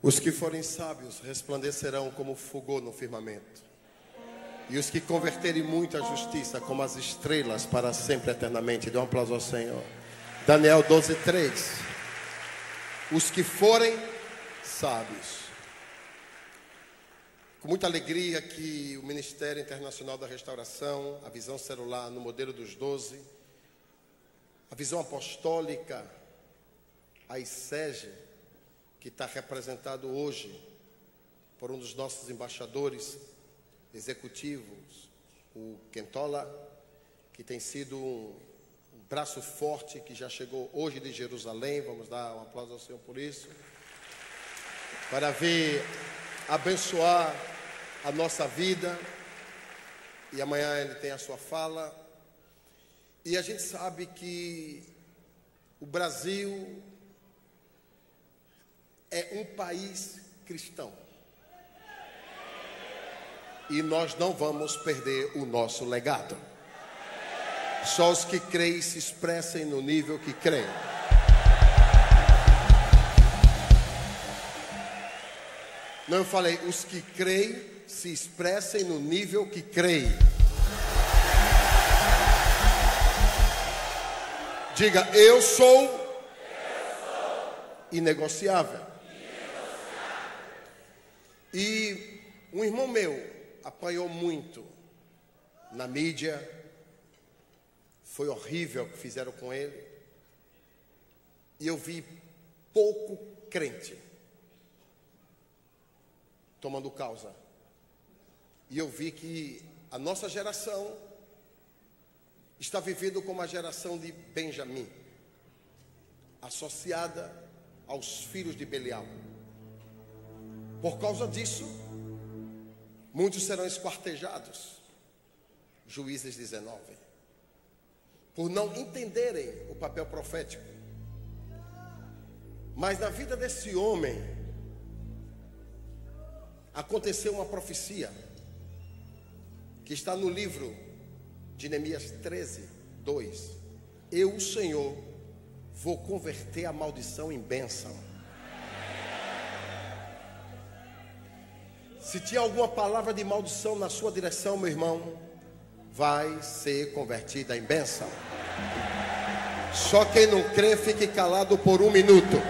Os que forem sábios resplandecerão como fulgor no firmamento, e os que converterem muito a justiça como as estrelas para sempre eternamente. Dê um aplauso ao Senhor. Daniel 12:3. Os que forem sábios. Com muita alegria que o Ministério Internacional da Restauração, a visão celular no modelo dos 12, a visão apostólica, a ICEGE, que está representado hoje por um dos nossos embaixadores executivos, o Kentola, que tem sido um braço forte, que já chegou hoje de Jerusalém. Vamos dar um aplauso ao Senhor por isso, para vir abençoar a nossa vida. E amanhã ele tem a sua fala. E a gente sabe que o Brasil é um país cristão, e nós não vamos perder o nosso legado. Só os que creem se expressem no nível que creem. Não, eu falei, os que creem se expressem no nível que creem. Diga, eu sou inegociável. E um irmão meu apanhou muito na mídia. Foi horrível o que fizeram com ele. E eu vi pouco crente tomando causa. E eu vi que a nossa geração está vivendo como a geração de Benjamim, associada aos filhos de Belial. Por causa disso, muitos serão esquartejados. Juízes 19. Por não entenderem o papel profético. Mas na vida desse homem aconteceu uma profecia que está no livro de Neemias 13:2. Eu, o Senhor, vou converter a maldição em bênção. Se tinha alguma palavra de maldição na sua direção, meu irmão, vai ser convertida em bênção. Só quem não crê, fique calado por 1 minuto.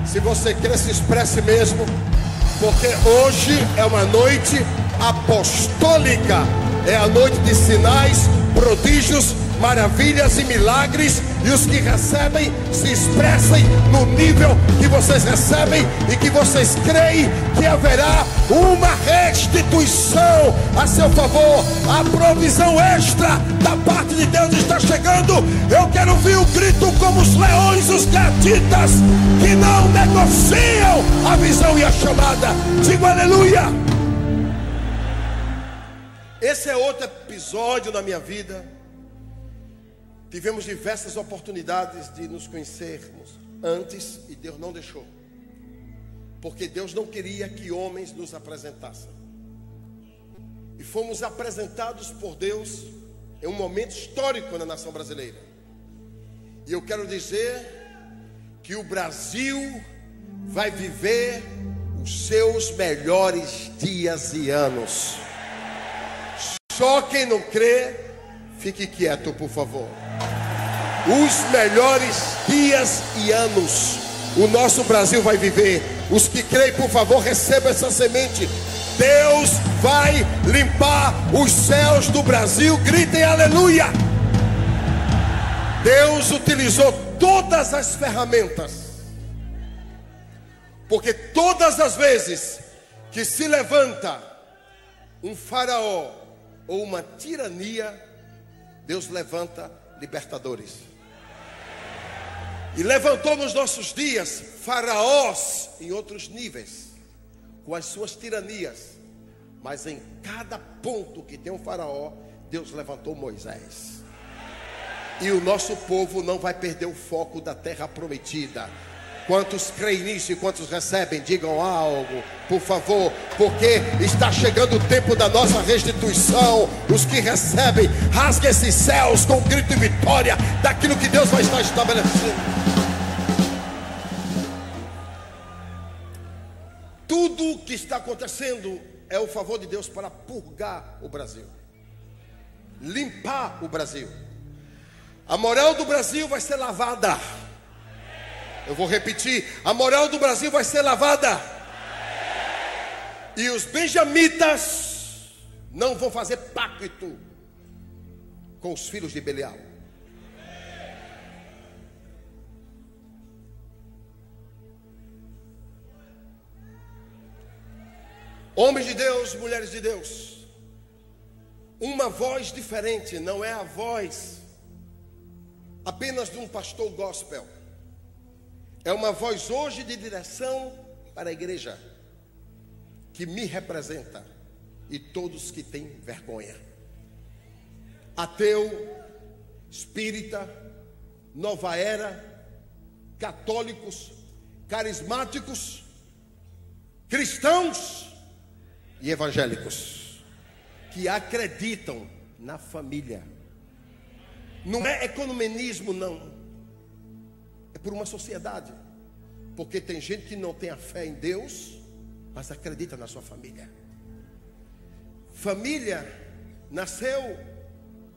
Se você crê, se expresse mesmo, porque hoje é uma noite apostólica. É a noite de sinais, prodígios, maravilhas e milagres. E os que recebem se expressem no nível que vocês recebem e que vocês creem que haverá uma restituição a seu favor. A provisão extra da parte de Deus está chegando. Eu quero ouvir o grito como os leões, os gatitas, que não negociam a visão e a chamada. Digo aleluia. Esse é outro episódio da minha vida. Tivemos diversas oportunidades de nos conhecermos antes e Deus não deixou. Porque Deus não queria que homens nos apresentassem. E fomos apresentados por Deus em um momento histórico na nação brasileira. E eu quero dizer que o Brasil vai viver os seus melhores dias e anos. Só quem não crê, fique quieto, por favor. Os melhores dias e anos o nosso Brasil vai viver. Os que creem, por favor, recebam essa semente. Deus vai limpar os céus do Brasil. Gritem aleluia. Deus utilizou todas as ferramentas, porque todas as vezes que se levanta um faraó ou uma tirania, Deus levanta libertadores. E levantou nos nossos dias faraós em outros níveis, com as suas tiranias. Mas em cada ponto que tem um faraó, Deus levantou Moisés. E o nosso povo não vai perder o foco da terra prometida. Quantos creem nisso e quantos recebem, digam algo. Por favor, porque está chegando o tempo da nossa restituição. Os que recebem, rasguem esses céus com grito de vitória daquilo que Deus vai estar estabelecendo. Tudo o que está acontecendo é o favor de Deus para purgar o Brasil, limpar o Brasil. A moral do Brasil vai ser lavada. Eu vou repetir: a moral do Brasil vai ser lavada. E os benjamitas não vão fazer pacto com os filhos de Belial. Homens de Deus, mulheres de Deus, uma voz diferente, não é a voz apenas de um pastor gospel. É uma voz hoje de direção para a igreja, que me representa, e todos que têm vergonha. Ateu, espírita, nova era, católicos, carismáticos, cristãos e evangélicos, que acreditam na família. Não é ecumenismo, não. É por uma sociedade. Porque tem gente que não tem a fé em Deus, mas acredita na sua família. Família nasceu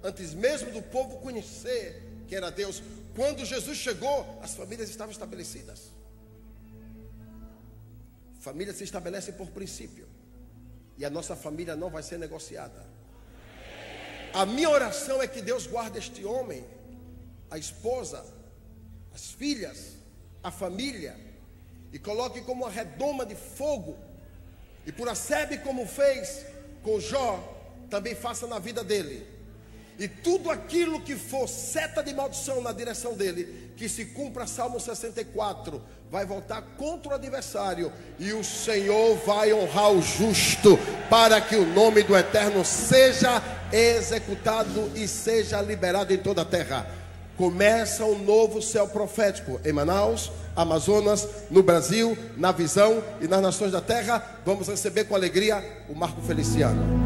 antes mesmo do povo conhecer que era Deus. Quando Jesus chegou, as famílias estavam estabelecidas. Família se estabelece por princípio, e a nossa família não vai ser negociada. A minha oração é que Deus guarde este homem, a esposa, as filhas, a família, e coloque como uma redoma de fogo. E por Acebe, como fez com Jó, também faça na vida dele. E tudo aquilo que for seta de maldição na direção dele, que se cumpra Salmo 64, vai voltar contra o adversário, e o Senhor vai honrar o justo, para que o nome do Eterno seja executado e seja liberado em toda a terra. Começa um novo céu profético em Manaus, Amazonas, no Brasil, na visão e nas nações da terra. Vamos receber com alegria o Marco Feliciano.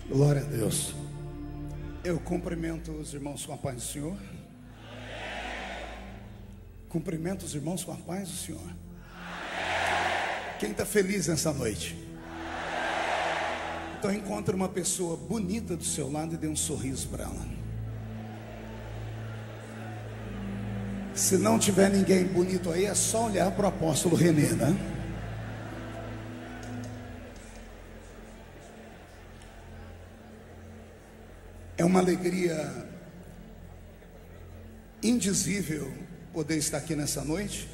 Glória a Deus. Eu cumprimento os irmãos com a paz do Senhor. Cumprimento os irmãos com a paz do Senhor. Quem está feliz nessa noite? Então encontre uma pessoa bonita do seu lado e dê um sorriso para ela. Se não tiver ninguém bonito aí, é só olhar para o apóstolo Renê, né? É uma alegria indizível poder estar aqui nessa noite.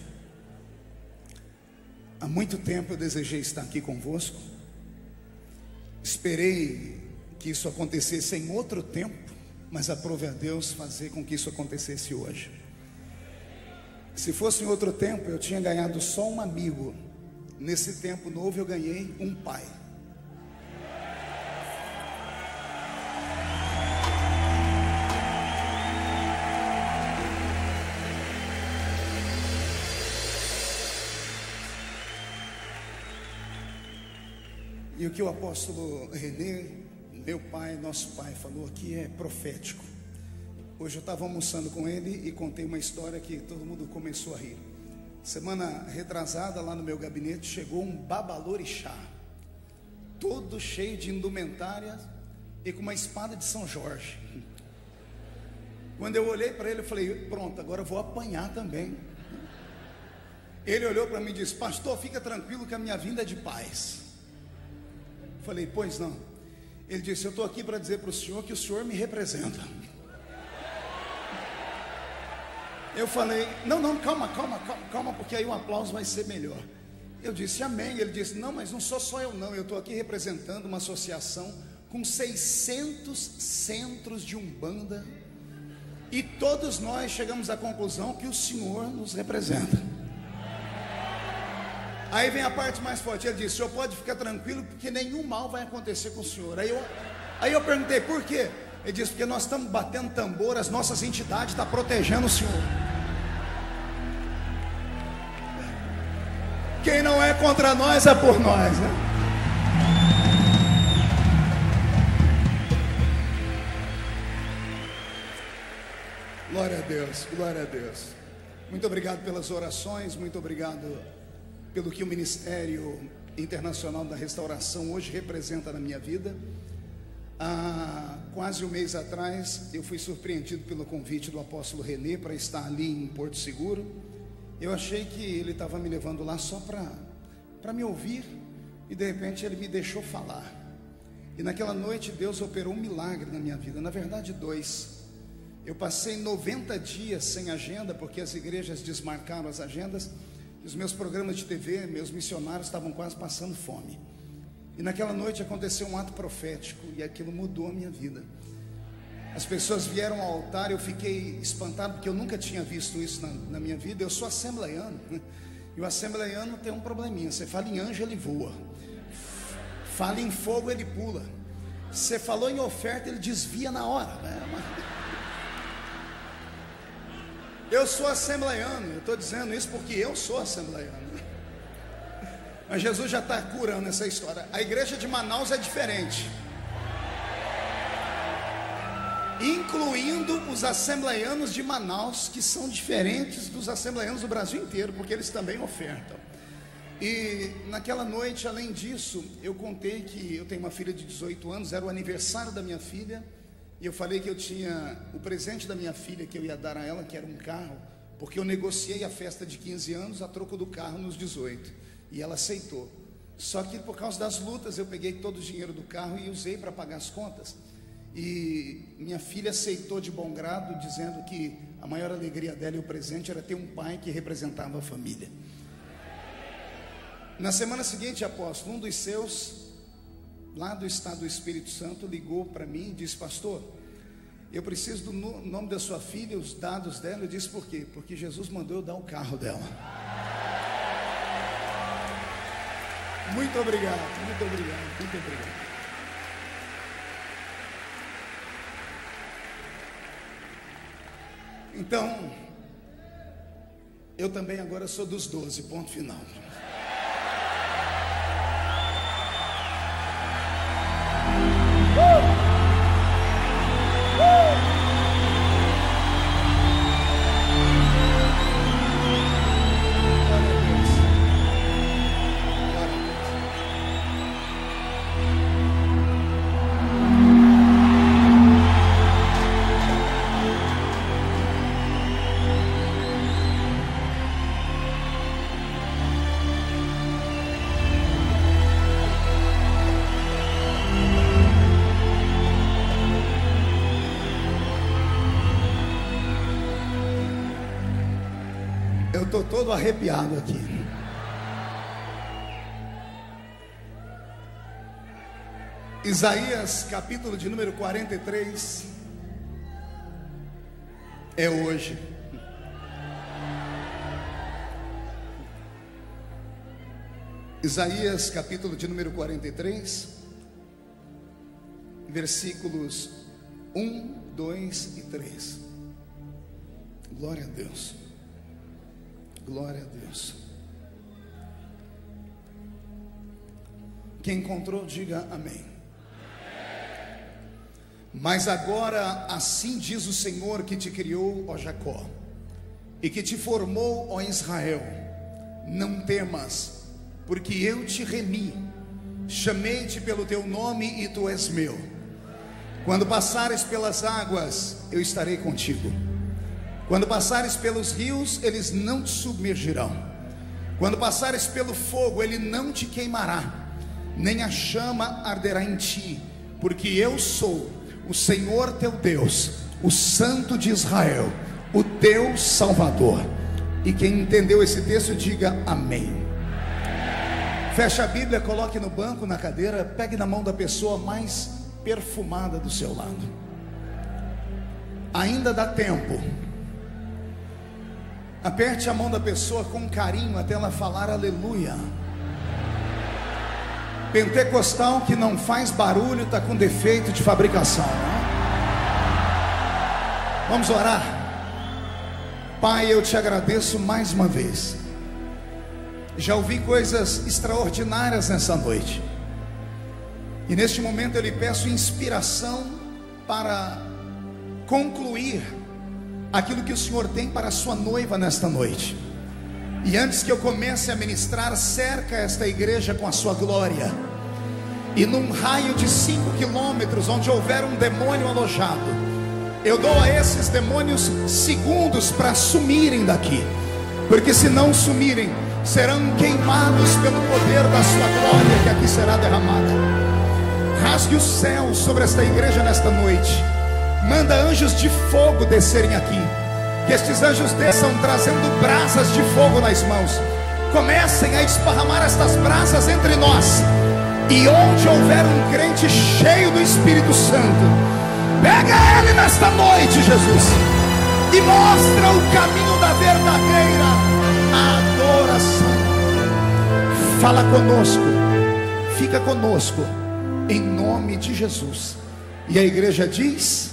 Há muito tempo eu desejei estar aqui convosco. Esperei que isso acontecesse em outro tempo, mas aprove a Deus fazer com que isso acontecesse hoje. Se fosse em outro tempo, eu tinha ganhado só um amigo. Nesse tempo novo eu ganhei um pai. E o que o apóstolo Renê, meu pai, nosso pai, falou aqui é profético. Hoje eu estava almoçando com ele e contei uma história que todo mundo começou a rir. Semana retrasada, lá no meu gabinete, chegou um babalorixá, todo cheio de indumentárias e com uma espada de São Jorge. Quando eu olhei para ele, eu falei, pronto, agora eu vou apanhar também. Ele olhou para mim e disse, pastor, fica tranquilo que a minha vinda é de paz. Falei, pois não. Ele disse, eu estou aqui para dizer para o senhor que o senhor me representa. Eu falei, não, calma, porque aí o aplauso vai ser melhor. Eu disse amém. Ele disse: não, mas não sou só eu não, eu estou aqui representando uma associação com 600 centros de Umbanda, e todos nós chegamos à conclusão que o Senhor nos representa. Aí vem a parte mais forte. Ele disse: o senhor pode ficar tranquilo, porque nenhum mal vai acontecer com o senhor. Aí eu perguntei: por quê? Ele disse: porque nós estamos batendo tambor, as nossas entidades estão protegendo o senhor. Quem não é contra nós é por nós, né? Glória a Deus, glória a Deus. Muito obrigado pelas orações, muito obrigado pelo que o Ministério Internacional da Restauração hoje representa na minha vida. Há quase um mês atrás, eu fui surpreendido pelo convite do apóstolo René para estar ali em Porto Seguro. Eu achei que ele estava me levando lá só para me ouvir, e de repente ele me deixou falar. E naquela noite Deus operou um milagre na minha vida, na verdade 2. Eu passei 90 dias sem agenda, porque as igrejas desmarcaram as agendas. Os meus programas de TV, meus missionários estavam quase passando fome. E naquela noite aconteceu um ato profético, e aquilo mudou a minha vida. As pessoas vieram ao altar, eu fiquei espantado, porque eu nunca tinha visto isso na minha vida. Eu sou assembleiano, e o assembleiano tem um probleminha: você fala em anjo, ele voa; fala em fogo, ele pula; você falou em oferta, ele desvia na hora, né? Eu sou assembleiano, eu estou dizendo isso porque eu sou assembleiano. Mas Jesus já está curando essa história. A igreja de Manaus é diferente, incluindo os assembleianos de Manaus, que são diferentes dos assembleianos do Brasil inteiro, porque eles também ofertam. E naquela noite, além disso, eu contei que eu tenho uma filha de 18 anos, era o aniversário da minha filha. E eu falei que eu tinha o presente da minha filha que eu ia dar a ela, que era um carro, porque eu negociei a festa de 15 anos a troco do carro nos 18, e ela aceitou. Só que por causa das lutas eu peguei todo o dinheiro do carro e usei para pagar as contas. E minha filha aceitou de bom grado, dizendo que a maior alegria dela e o presente era ter um pai que representava a família. Na semana seguinte, apóstolo, um dos seus, lá do estado do Espírito Santo, ligou para mim e disse: pastor, eu preciso do nome da sua filha, os dados dela. Eu disse: por quê? Porque Jesus mandou eu dar o carro dela. Muito obrigado, muito obrigado, muito obrigado. Então, eu também agora sou dos 12, ponto final. Eu estou todo arrepiado aqui. Isaías, capítulo de número 43, é hoje. Isaías, capítulo de número 43, versículos 1, 2 e 3. Glória a Deus. Glória a Deus. Quem encontrou, diga amém. Mas agora assim diz o Senhor que te criou, ó Jacó, e que te formou, ó Israel: não temas, porque eu te remi, chamei-te pelo teu nome e tu és meu. Quando passares pelas águas, eu estarei contigo. Quando passares pelos rios, eles não te submergirão. Quando passares pelo fogo, ele não te queimará, nem a chama arderá em ti, porque eu sou o Senhor teu Deus, o Santo de Israel, o teu Salvador. E quem entendeu esse texto, diga amém. Feche a Bíblia, coloque no banco, na cadeira, pegue na mão da pessoa mais perfumada do seu lado. Ainda dá tempo. Aperte a mão da pessoa com carinho até ela falar aleluia. Pentecostal que não faz barulho está com defeito de fabricação, né? Vamos orar. Pai, eu te agradeço mais uma vez. Já ouvi coisas extraordinárias nessa noite. E neste momento eu lhe peço inspiração para concluir aquilo que o Senhor tem para a sua noiva nesta noite. E antes que eu comece a ministrar, cerca esta igreja com a sua glória. E num raio de 5 quilômetros, onde houver um demônio alojado, eu dou a esses demônios segundos para sumirem daqui. Porque se não sumirem, serão queimados pelo poder da sua glória que aqui será derramada. Rasgue o céu sobre esta igreja nesta noite. Manda anjos de fogo descerem aqui. Que estes anjos desçam trazendo brasas de fogo nas mãos. Comecem a esparramar estas brasas entre nós. E onde houver um crente cheio do Espírito Santo, pega ele nesta noite, Jesus, e mostra o caminho da verdadeira adoração. Fala conosco, fica conosco, em nome de Jesus. E a igreja diz: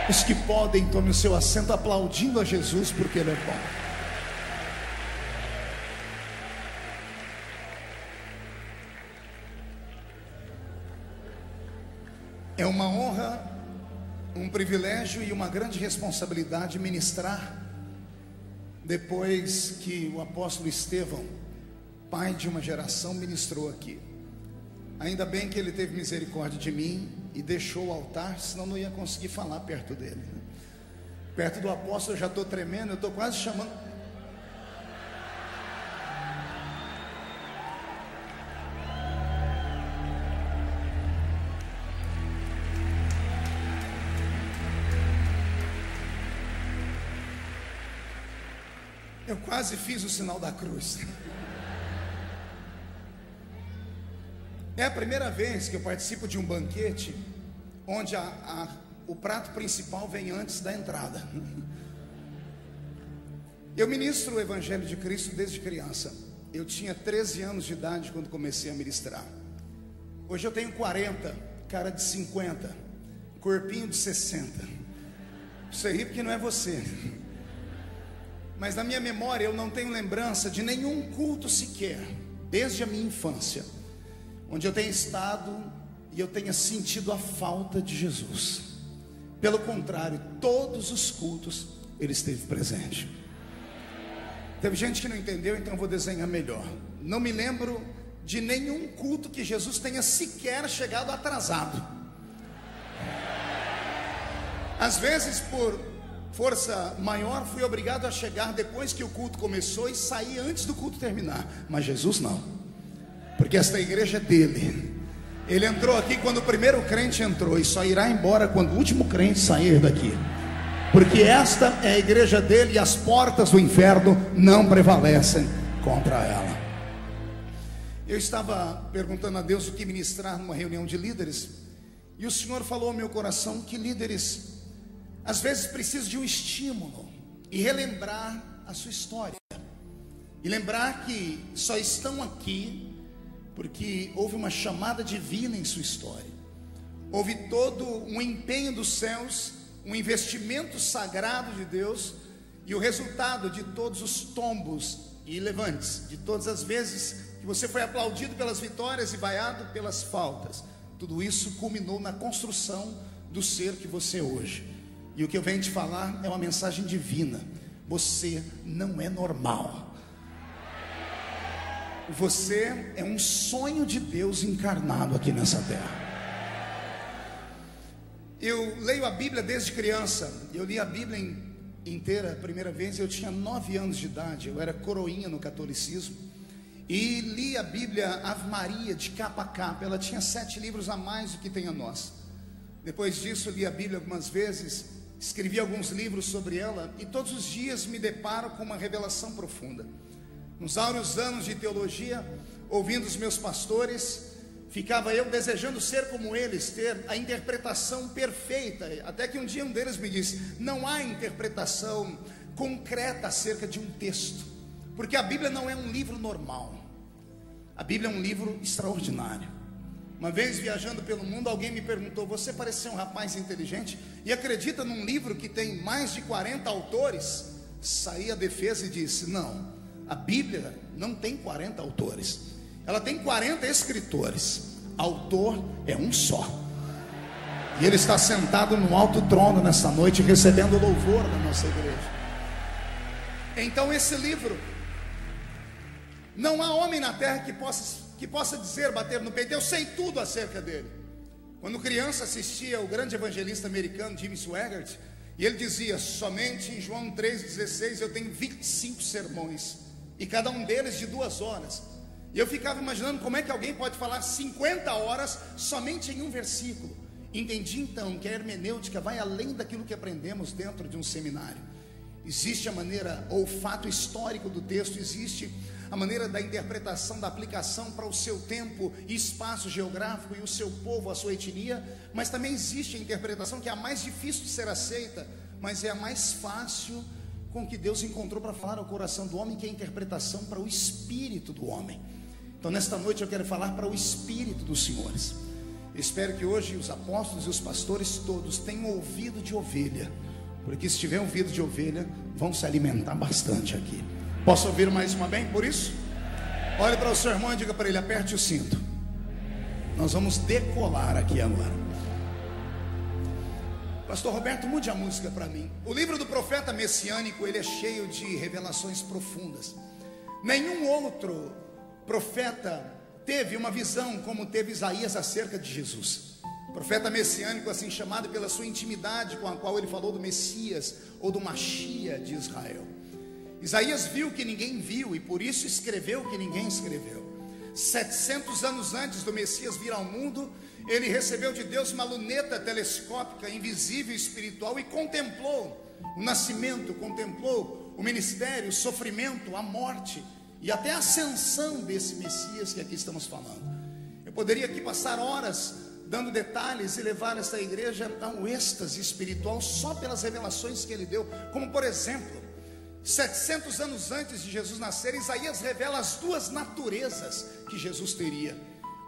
os que podem, tome o seu assento aplaudindo a Jesus, porque Ele é bom. É uma honra, um privilégio e uma grande responsabilidade ministrar depois que o apóstolo Estevão, pai de uma geração, ministrou aqui. Ainda bem que ele teve misericórdia de mim e deixou o altar, senão não ia conseguir falar perto dele. Perto do apóstolo eu já estou tremendo, eu estou quase chamando. Eu quase fiz o sinal da cruz. É a primeira vez que eu participo de um banquete onde o prato principal vem antes da entrada. Eu ministro o Evangelho de Cristo desde criança. Eu tinha 13 anos de idade quando comecei a ministrar. Hoje eu tenho 40, cara de 50, corpinho de 60. Você ri porque não é você. Mas na minha memória eu não tenho lembrança de nenhum culto sequer, desde a minha infância, onde eu tenha estado e eu tenha sentido a falta de Jesus. Pelo contrário, todos os cultos Ele esteve presente. Teve gente que não entendeu, então eu vou desenhar melhor. Não me lembro de nenhum culto que Jesus tenha sequer chegado atrasado. Às vezes, por força maior, fui obrigado a chegar depois que o culto começou e sair antes do culto terminar. Mas Jesus não, porque esta igreja é dele. Ele entrou aqui quando o primeiro crente entrou e só irá embora quando o último crente sair daqui, porque esta é a igreja dele e as portas do inferno não prevalecem contra ela. Eu estava perguntando a Deus o que ministrar numa reunião de líderes, e o Senhor falou ao meu coração que líderes às vezes precisam de um estímulo e relembrar a sua história, e lembrar que só estão aqui porque houve uma chamada divina em sua história. Houve todo um empenho dos céus, um investimento sagrado de Deus, e o resultado de todos os tombos e levantes, de todas as vezes que você foi aplaudido pelas vitórias e vaiado pelas faltas, tudo isso culminou na construção do ser que você é hoje. E o que eu venho te falar é uma mensagem divina. Você não é normal. Você é um sonho de Deus encarnado aqui nessa terra. Eu leio a Bíblia desde criança. Eu li a Bíblia inteira a primeira vez, eu tinha 9 anos de idade. Eu era coroinha no catolicismo. E li a Bíblia Ave Maria de capa a capa. Ela tinha 7 livros a mais do que tem a nossa. Depois disso li a Bíblia algumas vezes, escrevi alguns livros sobre ela, e todos os dias me deparo com uma revelação profunda. Nos áureos anos de teologia, ouvindo os meus pastores, ficava eu desejando ser como eles, ter a interpretação perfeita, até que um dia um deles me disse: não há interpretação concreta acerca de um texto, porque a Bíblia não é um livro normal, a Bíblia é um livro extraordinário. Uma vez viajando pelo mundo, alguém me perguntou: você parece ser um rapaz inteligente e acredita num livro que tem mais de 40 autores? Saí à defesa e disse: não, a Bíblia não tem 40 autores, ela tem 40 escritores, autor é um só, e ele está sentado no alto trono nessa noite, recebendo o louvor da nossa igreja. Então esse livro, não há homem na terra que possa dizer, bater no peito: eu sei tudo acerca dele. Quando criança assistia ao grande evangelista americano Jimmy Swaggart, e ele dizia: somente em João 3,16 eu tenho 25 sermões, e cada um deles de 2 horas. E eu ficava imaginando como é que alguém pode falar 50 horas somente em um versículo. Entendi então que a hermenêutica vai além daquilo que aprendemos dentro de um seminário. Existe a maneira, ou o fato histórico do texto, existe a maneira da interpretação, da aplicação para o seu tempo e espaço geográfico e o seu povo, a sua etnia, mas também existe a interpretação que é a mais difícil de ser aceita, mas é a mais fácil, com que Deus encontrou para falar ao coração do homem, que é a interpretação para o espírito do homem. Então nesta noite eu quero falar para o espírito dos senhores. Eu espero que hoje os apóstolos e os pastores todos tenham ouvido de ovelha, porque se tiver ouvido de ovelha, vão se alimentar bastante aqui. Posso ouvir mais uma bem por isso? Olhe para o seu irmão e diga para ele: aperte o cinto. Nós vamos decolar aqui agora. Pastor Roberto, mude a música para mim. O livro do profeta messiânico, ele é cheio de revelações profundas. Nenhum outro profeta teve uma visão como teve Isaías acerca de Jesus. Profeta messiânico, assim chamado pela sua intimidade com a qual ele falou do Messias ou do Machia de Israel. Isaías viu o que ninguém viu e por isso escreveu o que ninguém escreveu. 700 anos antes do Messias vir ao mundo, ele recebeu de Deus uma luneta telescópica, invisível e espiritual, e contemplou o nascimento, contemplou o ministério, o sofrimento, a morte e até a ascensão desse Messias que aqui estamos falando. Eu poderia aqui passar horas dando detalhes e levar essa igreja a um êxtase espiritual só pelas revelações que ele deu, como por exemplo, 700 anos antes de Jesus nascer, Isaías revela as 2 naturezas que Jesus teria.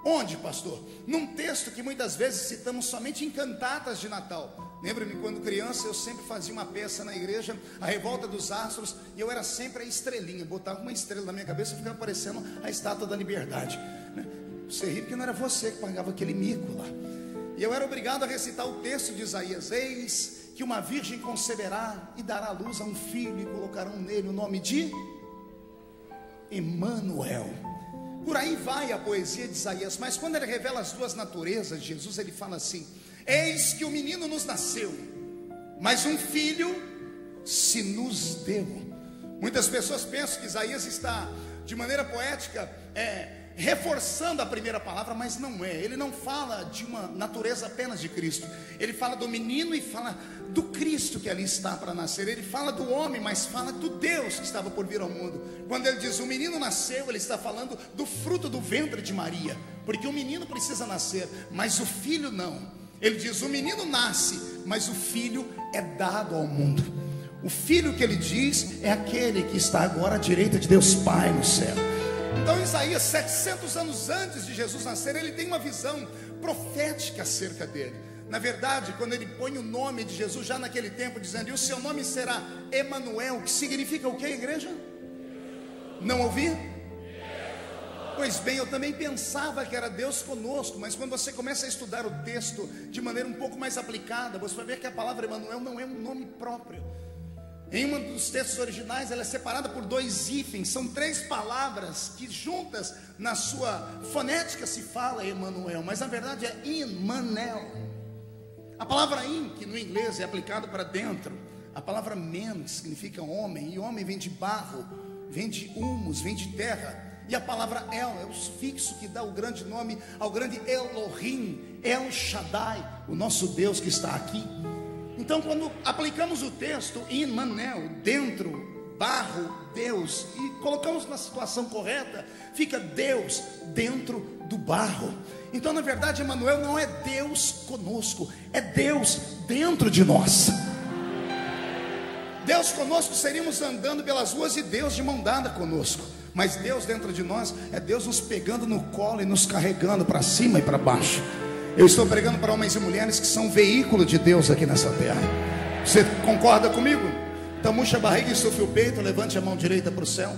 Onde, pastor? Num texto que muitas vezes citamos somente em cantatas de Natal. Lembro-me quando criança, eu sempre fazia uma peça na igreja, a Revolta dos Astros, e eu era sempre a estrelinha, botava uma estrela na minha cabeça e ficava parecendo a Estátua da Liberdade, né? Você ri porque não era você que pagava aquele mico lá. E eu era obrigado a recitar o texto de Isaías: eis que uma virgem conceberá e dará à luz a um filho, e colocarão nele o nome de Emanuel. Por aí vai a poesia de Isaías. Mas quando ele revela as 2 naturezas de Jesus, ele fala assim: eis que o menino nos nasceu, mas um filho se nos deu. Muitas pessoas pensam que Isaías está, de maneira poética, reforçando a primeira palavra, mas não é. Ele não fala de uma natureza apenas de Cristo, ele fala do menino e fala do Cristo que ali está para nascer. Ele fala do homem, mas fala do Deus que estava por vir ao mundo. Quando ele diz o menino nasceu, ele está falando do fruto do ventre de Maria, porque o menino precisa nascer, mas o filho não. Ele diz: o menino nasce, mas o filho é dado ao mundo. O filho que ele diz é aquele que está agora à direita de Deus Pai no céu. Então Isaías, 700 anos antes de Jesus nascer, ele tem uma visão profética acerca dele. Na verdade, quando ele põe o nome de Jesus já naquele tempo, dizendo: e o seu nome será Emanuel, que significa o que, igreja? Não ouvi? Pois bem, eu também pensava que era Deus conosco, mas quando você começa a estudar o texto de maneira um pouco mais aplicada, você vai ver que a palavra Emanuel não é um nome próprio. Em um dos textos originais, ela é separada por 2 hífens. São 3 palavras que juntas na sua fonética se fala Emanuel, mas na verdade é Immanuel. A palavra in, que no inglês é aplicado para dentro, a palavra men significa homem, e homem vem de barro, vem de humus, vem de terra. E a palavra El é o sufixo que dá o grande nome ao grande Elohim, El Shaddai, o nosso Deus que está aqui. Então, quando aplicamos o texto Immanuel, dentro, barro, Deus, e colocamos na situação correta, fica Deus dentro do barro. Então, na verdade, Emanuel não é Deus conosco, é Deus dentro de nós. Deus conosco seríamos andando pelas ruas e Deus de mão dada conosco. Mas Deus dentro de nós é Deus nos pegando no colo e nos carregando para cima e para baixo. Eu estou pregando para homens e mulheres que são veículo de Deus aqui nessa terra. Você concorda comigo? Então murcha a barriga e sufre o peito, levante a mão direita para o céu.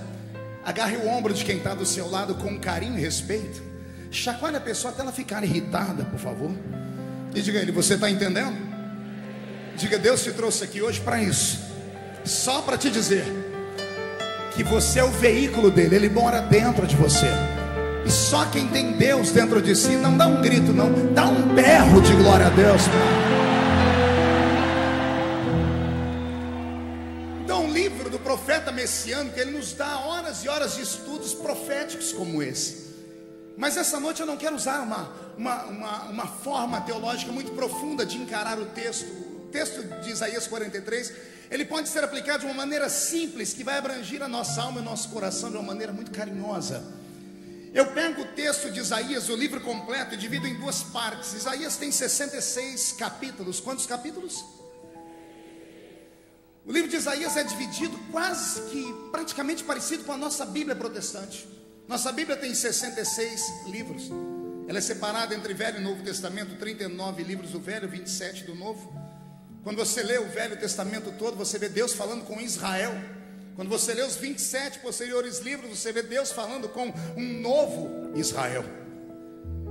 Agarre o ombro de quem está do seu lado com carinho e respeito. Chacoalhe a pessoa até ela ficar irritada, por favor. E diga a ele, você está entendendo? Diga, Deus te trouxe aqui hoje para isso. Só para te dizer que você é o veículo dele, ele mora dentro de você. E só quem tem Deus dentro de si, não dá um grito não, dá um berro de glória a Deus. Então, um livro do profeta messiânico, ele nos dá horas e horas de estudos proféticos como esse. Mas essa noite eu não quero usar uma forma teológica muito profunda de encarar o texto. O texto de Isaías 43, ele pode ser aplicado de uma maneira simples, que vai abranger a nossa alma e o nosso coração de uma maneira muito carinhosa. Eu pego o texto de Isaías, o livro completo, e divido em duas partes. Isaías tem 66 capítulos. Quantos capítulos? O livro de Isaías é dividido quase que, praticamente parecido com a nossa Bíblia protestante. Nossa Bíblia tem 66 livros. Ela é separada entre Velho e Novo Testamento, 39 livros do Velho, 27 do Novo. Quando você lê o Velho Testamento todo, você vê Deus falando com Israel. Quando você lê os 27 posteriores livros, você vê Deus falando com um novo Israel.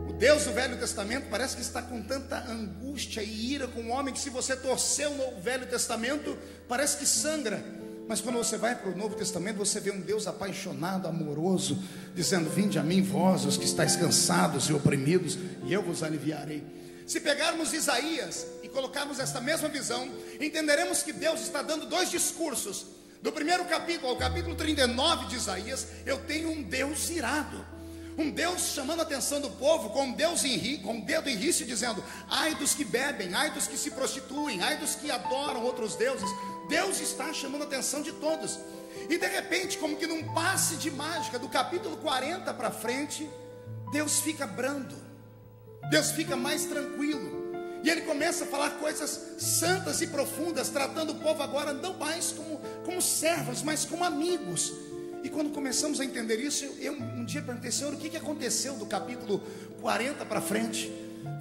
O Deus do Velho Testamento parece que está com tanta angústia e ira com o homem, que se você torceu no Velho Testamento, parece que sangra. Mas quando você vai para o Novo Testamento, você vê um Deus apaixonado, amoroso, dizendo, vinde a mim vós, os que estáis cansados e oprimidos, e eu vos aliviarei. Se pegarmos Isaías e colocarmos essa mesma visão, entenderemos que Deus está dando dois discursos. Do primeiro capítulo ao capítulo 39 de Isaías, eu tenho um Deus irado, um Deus chamando a atenção do povo, com um dedo em rício, dizendo, ai dos que bebem, ai dos que se prostituem, ai dos que adoram outros deuses. Deus está chamando a atenção de todos. E de repente, como que num passe de mágica, do capítulo 40 para frente, Deus fica brando, Deus fica mais tranquilo, e Ele começa a falar coisas santas e profundas, tratando o povo agora não mais como servos, mas como amigos. E quando começamos a entender isso, eu um dia perguntei, Senhor, o que aconteceu do capítulo 40 para frente?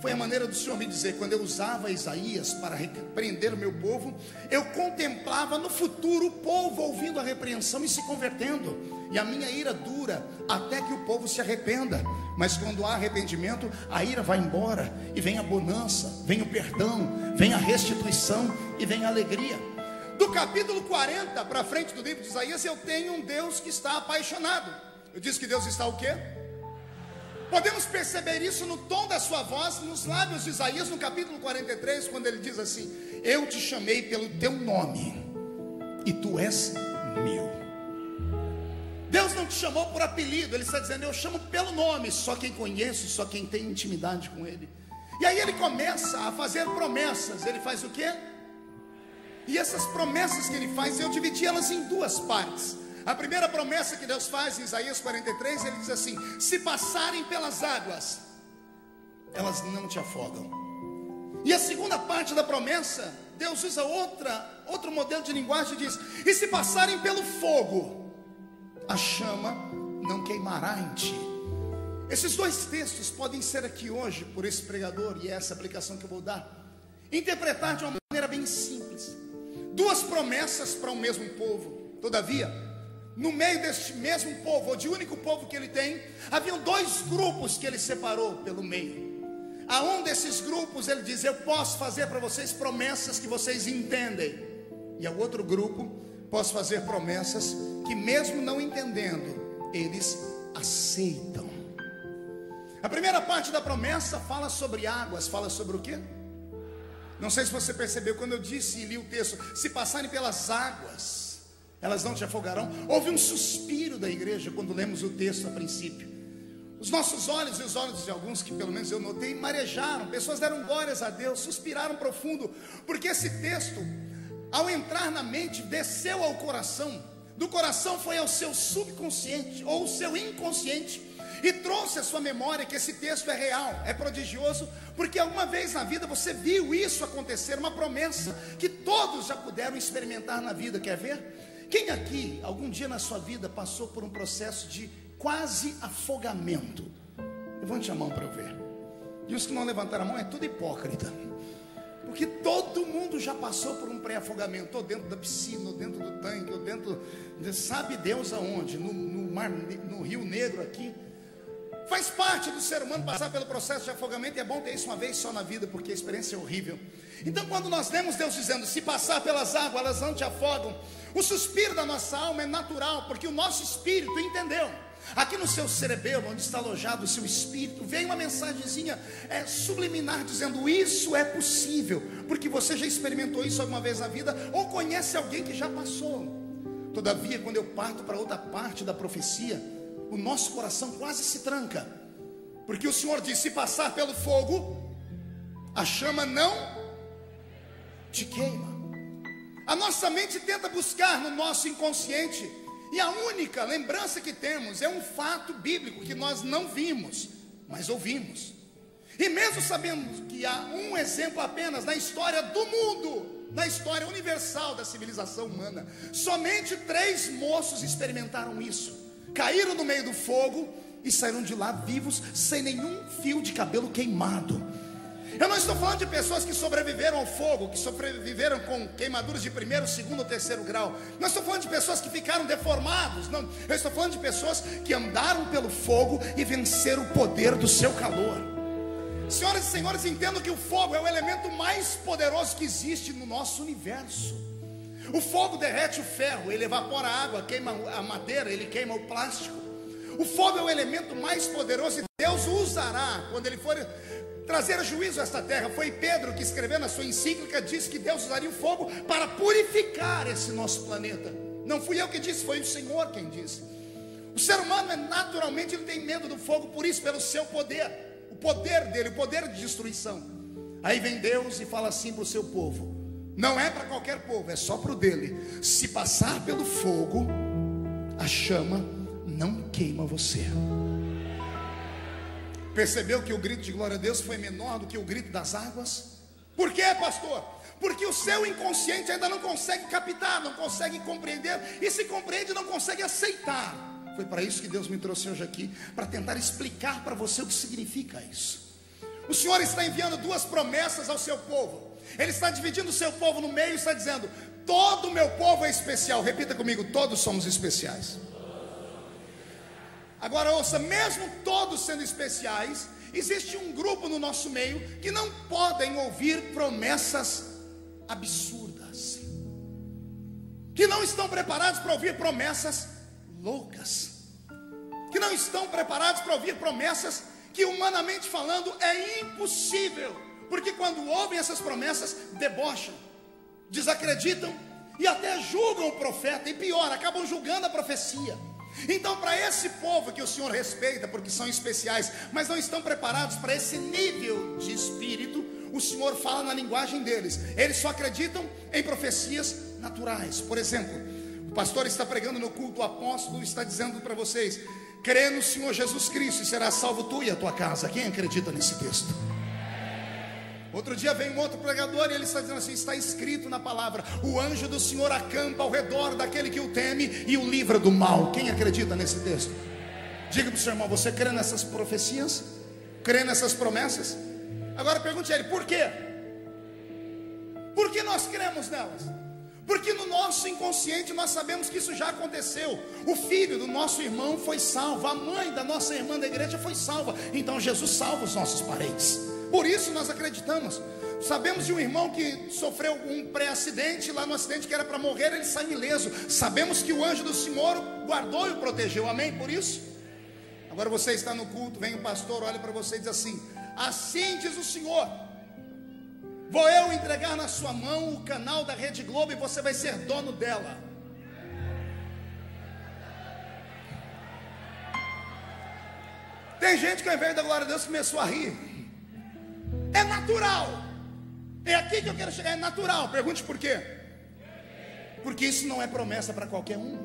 Foi a maneira do Senhor me dizer, quando eu usava Isaías para repreender o meu povo, eu contemplava no futuro o povo ouvindo a repreensão e se convertendo, e a minha ira dura até que o povo se arrependa. Mas quando há arrependimento, a ira vai embora, e vem a bonança, vem o perdão, vem a restituição e vem a alegria. Do capítulo 40 para frente do livro de Isaías, eu tenho um Deus que está apaixonado. Eu disse que Deus está o quê? Podemos perceber isso no tom da sua voz, nos lábios de Isaías, no capítulo 43, quando ele diz assim, eu te chamei pelo teu nome, e tu és meu. Deus não te chamou por apelido, Ele está dizendo, eu chamo pelo nome, só quem conheço, só quem tem intimidade com Ele. E aí Ele começa a fazer promessas. Ele faz o quê? E essas promessas que Ele faz, eu dividi elas em duas partes. A primeira promessa que Deus faz em Isaías 43, Ele diz assim, se passarem pelas águas, elas não te afogam. E a segunda parte da promessa, Deus usa outro modelo de linguagem, diz, e se passarem pelo fogo, a chama não queimará em ti. Esses dois textos podem ser aqui hoje, por esse pregador, e essa aplicação que eu vou dar, interpretar de uma maneira bem simples. Duas promessas para o mesmo povo. Todavia, no meio deste mesmo povo, ou de único povo que ele tem, haviam dois grupos que ele separou pelo meio. A um desses grupos ele diz, eu posso fazer para vocês promessas que vocês entendem. E ao outro grupo, posso fazer promessas que mesmo não entendendo, eles aceitam. A primeira parte da promessa fala sobre águas, fala sobre o quê? Não sei se você percebeu, quando eu disse e li o texto, se passarem pelas águas, elas não te afogarão. Houve um suspiro da igreja quando lemos o texto a princípio. Os nossos olhos e os olhos de alguns, que pelo menos eu notei, marejaram. Pessoas deram glórias a Deus, suspiraram profundo, porque esse texto, ao entrar na mente, desceu ao coração, do coração foi ao seu subconsciente ou o seu inconsciente e trouxe à sua memória que esse texto é real, é prodigioso, porque alguma vez na vida você viu isso acontecer, uma promessa que todos já puderam experimentar na vida. Quer ver? Quem aqui algum dia na sua vida passou por um processo de quase afogamento? Levante a mão para eu ver. E os que não levantaram a mão é tudo hipócrita, porque todo mundo já passou por um pré-afogamento, ou dentro da piscina, ou dentro do tanque, ou dentro de sabe Deus aonde, no Rio Negro aqui. Faz parte do ser humano passar pelo processo de afogamento, e é bom ter isso uma vez só na vida, porque a experiência é horrível. Então quando nós lemos Deus dizendo, se passar pelas águas, elas não te afogam, o suspiro da nossa alma é natural, porque o nosso espírito entendeu. Aqui no seu cerebelo, onde está alojado o seu espírito, vem uma mensagenzinha subliminar dizendo, isso é possível, porque você já experimentou isso alguma vez na vida, ou conhece alguém que já passou. Todavia, quando eu parto para outra parte da profecia, o nosso coração quase se tranca, porque o Senhor diz, se passar pelo fogo, a chama não te queima. A nossa mente tenta buscar no nosso inconsciente, e a única lembrança que temos é um fato bíblico que nós não vimos, mas ouvimos. E mesmo sabendo que há um exemplo apenas na história do mundo, na história universal da civilização humana, somente 3 moços experimentaram isso. Caíram no meio do fogo e saíram de lá vivos, sem nenhum fio de cabelo queimado. Eu não estou falando de pessoas que sobreviveram ao fogo, que sobreviveram com queimaduras de 1º, 2º ou 3º grau. Não estou falando de pessoas que ficaram deformados, não. Eu estou falando de pessoas que andaram pelo fogo e venceram o poder do seu calor. Senhoras e senhores, entendam que o fogo é o elemento mais poderoso que existe no nosso universo. O fogo derrete o ferro, ele evapora a água, queima a madeira, ele queima o plástico. O fogo é o elemento mais poderoso e Deus o usará quando ele for trazer juízo a esta terra. Foi Pedro que escreveu na sua encíclica, disse que Deus usaria o fogo para purificar esse nosso planeta. Não fui eu que disse, foi o Senhor quem disse. O ser humano naturalmente ele tem medo do fogo, por isso, pelo seu poder, o poder dele, o poder de destruição. Aí vem Deus e fala assim para o seu povo, não é para qualquer povo, é só para o dele, se passar pelo fogo, a chama não queima você. Percebeu que o grito de glória a Deus foi menor do que o grito das águas? Por quê, pastor? Porque o seu inconsciente ainda não consegue captar, não consegue compreender, e se compreende não consegue aceitar. Foi para isso que Deus me trouxe hoje aqui, para tentar explicar para você o que significa isso. O Senhor está enviando 2 promessas ao seu povo. Ele está dividindo o seu povo no meio e está dizendo, todo o meu povo é especial. Repita comigo, todos somos especiais. Agora ouça, mesmo todos sendo especiais, existe um grupo no nosso meio que não podem ouvir promessas absurdas, que não estão preparados para ouvir promessas loucas, que não estão preparados para ouvir promessas que humanamente falando é impossível, porque quando ouvem essas promessas debocham, desacreditam e até julgam o profeta, e pior, acabam julgando a profecia. Então para esse povo que o Senhor respeita porque são especiais, mas não estão preparados para esse nível de espírito, o Senhor fala na linguagem deles. Eles só acreditam em profecias naturais. Por exemplo, o pastor está pregando no culto, o apóstolo está dizendo para vocês, crê no Senhor Jesus Cristo e será salvo tu e a tua casa. Quem acredita nesse texto? Outro dia vem um outro pregador e ele está dizendo assim, está escrito na palavra, o anjo do Senhor acampa ao redor daquele que o teme e o livra do mal. Quem acredita nesse texto? Diga para o seu irmão, você crê nessas profecias? Crê nessas promessas? Agora pergunte a ele, por quê? Por que nós cremos nelas? Porque no nosso inconsciente nós sabemos que isso já aconteceu. O filho do nosso irmão foi salvo, a mãe da nossa irmã da igreja foi salva, então Jesus salva os nossos parentes. Por isso nós acreditamos. Sabemos de um irmão que sofreu um pré-acidente, lá no acidente que era para morrer, ele saiu ileso. Sabemos que o anjo do Senhor guardou e o protegeu, amém? Por isso, agora você está no culto, vem o pastor, olha para você e diz assim, assim diz o Senhor, vou eu entregar na sua mão o canal da Rede Globo e você vai ser dono dela. Tem gente que ao invés da glória a Deus começou a rir. É natural. É aqui que eu quero chegar, é natural. Pergunte por quê? Porque isso não é promessa para qualquer um.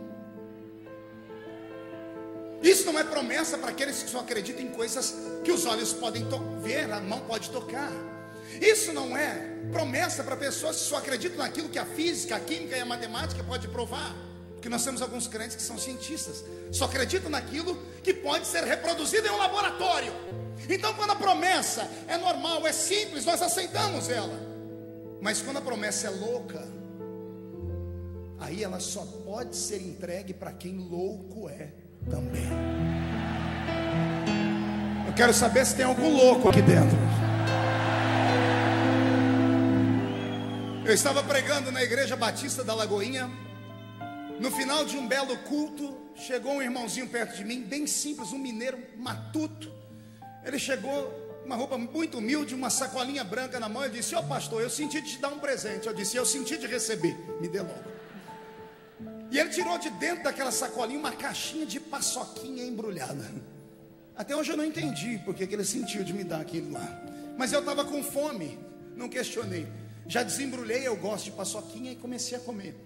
Isso não é promessa para aqueles que só acreditam em coisas que os olhos podem ver, a mão pode tocar. Isso não é promessa para pessoas que só acreditam naquilo que a física, a química e a matemática pode provar. Porque nós temos alguns crentes que são cientistas, só acreditam naquilo que pode ser reproduzido em um laboratório. Então, quando a promessa é normal, é simples, nós aceitamos ela. Mas quando a promessa é louca, aí ela só pode ser entregue para quem louco é também. Eu quero saber se tem algum louco aqui dentro. Eu estava pregando na Igreja Batista da Lagoinha. No final de um belo culto, chegou um irmãozinho perto de mim, bem simples, um mineiro matuto. Ele chegou, uma roupa muito humilde, uma sacolinha branca na mão. Ele disse: ó pastor, eu senti de te dar um presente. Eu disse: eu senti de receber, me dê logo. E ele tirou de dentro daquela sacolinha uma caixinha de paçoquinha embrulhada. Até hoje eu não entendi porque que ele sentiu de me dar aquilo lá. Mas eu estava com fome, não questionei. Já desembrulhei, eu gosto de paçoquinha, e comecei a comer.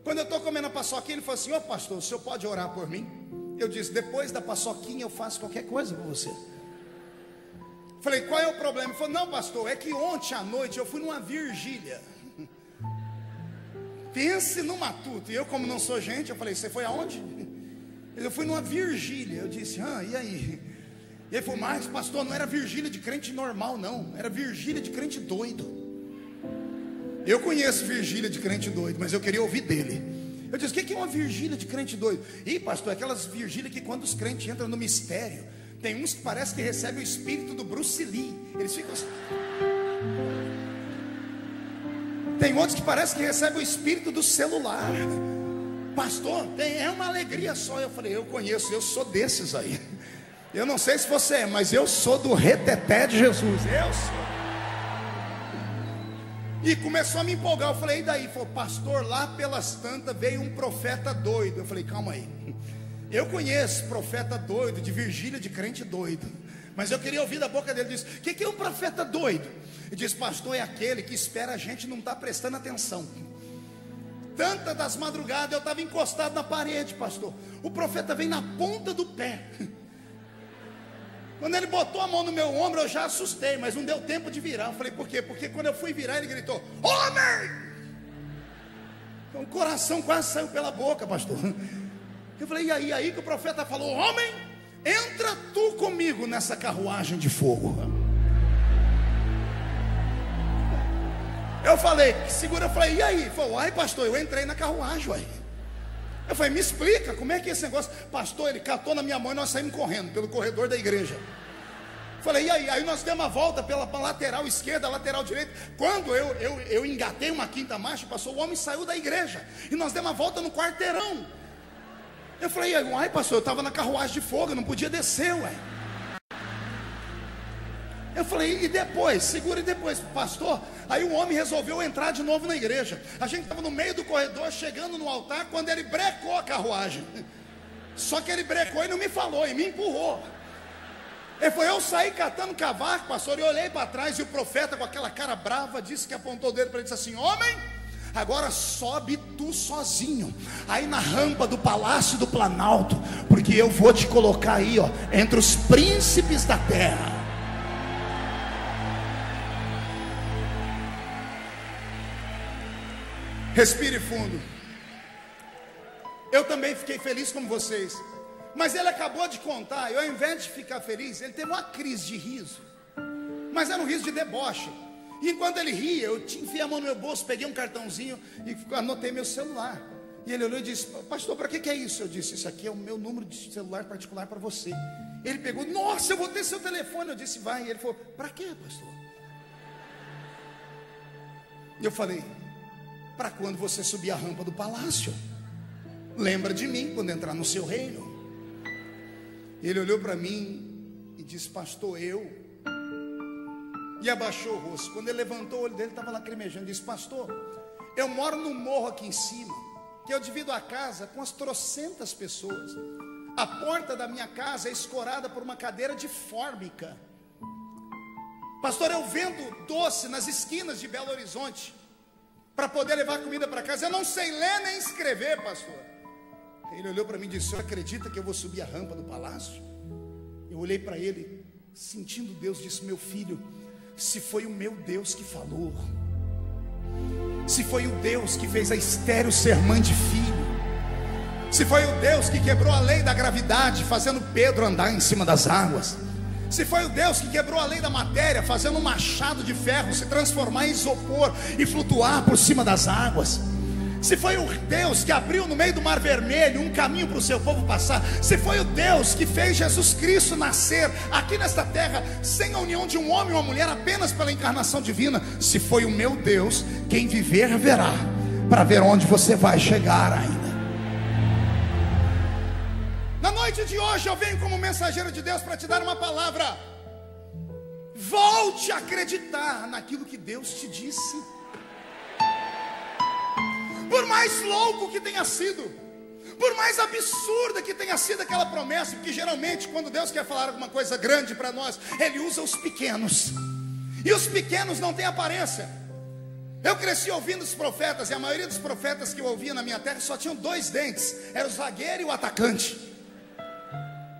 Quando eu estou comendo a paçoquinha, ele falou assim: ô pastor, o senhor pode orar por mim? Eu disse: depois da paçoquinha eu faço qualquer coisa por você. Falei: qual é o problema? Ele falou: não pastor, é que ontem à noite eu fui numa vigília. Pense no matuto. E eu, como não sou gente, eu falei: você foi aonde? Eu fui numa vigília. Eu disse: e aí? E ele falou: mas pastor, não era vigília de crente normal não, era vigília de crente doido. Eu conheço vigília de crente doido, mas eu queria ouvir dele. Eu disse: o que é uma vigília de crente doido? Ih pastor, aquelas vigílias que quando os crentes entram no mistério, tem uns que parece que recebem o espírito do Bruce Lee. Eles ficam assim. Tem outros que parece que recebem o espírito do celular. Pastor, é uma alegria só. Eu falei: eu conheço, eu sou desses aí. Eu não sei se você é, mas eu sou do reteté de Jesus. Eu sou. E começou a me empolgar. Eu falei: e daí? Ele falou: pastor, lá pelas tantas veio um profeta doido. Eu falei: calma aí, eu conheço profeta doido, de vigília de crente doido, mas eu queria ouvir da boca dele. Ele disse: o que é um profeta doido? Ele disse: pastor, é aquele que espera a gente não estar prestando atenção. Tantas das madrugadas eu estava encostado na parede, pastor. O profeta vem na ponta do pé. Quando ele botou a mão no meu ombro, eu já assustei, mas não deu tempo de virar. Eu falei: por quê? Porque quando eu fui virar, ele gritou: homem! Então, o coração quase saiu pela boca, pastor. Eu falei: e aí que o profeta falou: homem, entra tu comigo nessa carruagem de fogo. Eu falei: segura. Eu falei: e aí? Ele falou: ai pastor, eu entrei na carruagem, uai. Eu falei: me explica, como é que é esse negócio? Pastor, ele catou na minha mão e nós saímos correndo pelo corredor da igreja. Falei: e aí? Aí nós demos uma volta pela lateral esquerda, lateral direita. Quando eu engatei uma quinta marcha, passou, o homem saiu da igreja. E nós demos uma volta no quarteirão. Eu falei: ai pastor, eu estava na carruagem de fogo, eu não podia descer, ué. Eu falei: e depois? Segura. E depois, pastor? Aí o homem resolveu entrar de novo na igreja. A gente estava no meio do corredor, chegando no altar, quando ele brecou a carruagem. Só que ele brecou e não me falou, e me empurrou. Ele foi: eu saí catando cavaco, pastor, e olhei para trás, e o profeta, com aquela cara brava, disse que apontou o dedo para ele e disse assim: homem, agora sobe tu sozinho, aí na rampa do Palácio do Planalto, porque eu vou te colocar aí, ó, entre os príncipes da terra. Respire fundo. Eu também fiquei feliz como vocês. Mas ele acabou de contar, e ao invés de ficar feliz, ele teve uma crise de riso. Mas era um riso de deboche. E enquanto ele ria, eu enfiei a mão no meu bolso, peguei um cartãozinho e anotei meu celular. E ele olhou e disse: pastor, para que é isso? Eu disse: isso aqui é o meu número de celular particular para você. Ele pegou: nossa, eu vou ter seu telefone. Eu disse: vai. E ele falou: para quê, pastor? E eu falei: para quando você subir a rampa do palácio, lembra de mim quando entrar no seu reino. Ele olhou para mim e disse: pastor, eu. E abaixou o rosto. Quando ele levantou o olho dele, estava lacrimejando. Disse: pastor, eu moro num morro aqui em cima, que eu divido a casa com as trocentas pessoas. A porta da minha casa é escorada por uma cadeira de fórmica. Pastor, eu vendo doce nas esquinas de Belo Horizonte para poder levar comida para casa. Eu não sei ler nem escrever, pastor. Ele olhou para mim e disse: "Você acredita que eu vou subir a rampa do palácio?" Eu olhei para ele, sentindo Deus, disse: "Meu filho, se foi o meu Deus que falou, se foi o Deus que fez a estéril ser mãe de filho, se foi o Deus que quebrou a lei da gravidade, fazendo Pedro andar em cima das águas, se foi o Deus que quebrou a lei da matéria, fazendo um machado de ferro se transformar em isopor e flutuar por cima das águas, se foi o Deus que abriu no meio do Mar Vermelho um caminho para o seu povo passar, se foi o Deus que fez Jesus Cristo nascer aqui nesta terra sem a união de um homem e uma mulher, apenas pela encarnação divina, se foi o meu Deus, quem viver verá, para ver onde você vai chegar ainda." Na noite de hoje eu venho como mensageiro de Deus para te dar uma palavra. Volte a acreditar naquilo que Deus te disse. Por mais louco que tenha sido, por mais absurda que tenha sido aquela promessa, porque geralmente quando Deus quer falar alguma coisa grande para nós, Ele usa os pequenos, e os pequenos não têm aparência. Eu cresci ouvindo os profetas, e a maioria dos profetas que eu ouvia na minha terra só tinham 2 dentes, era o zagueiro e o atacante.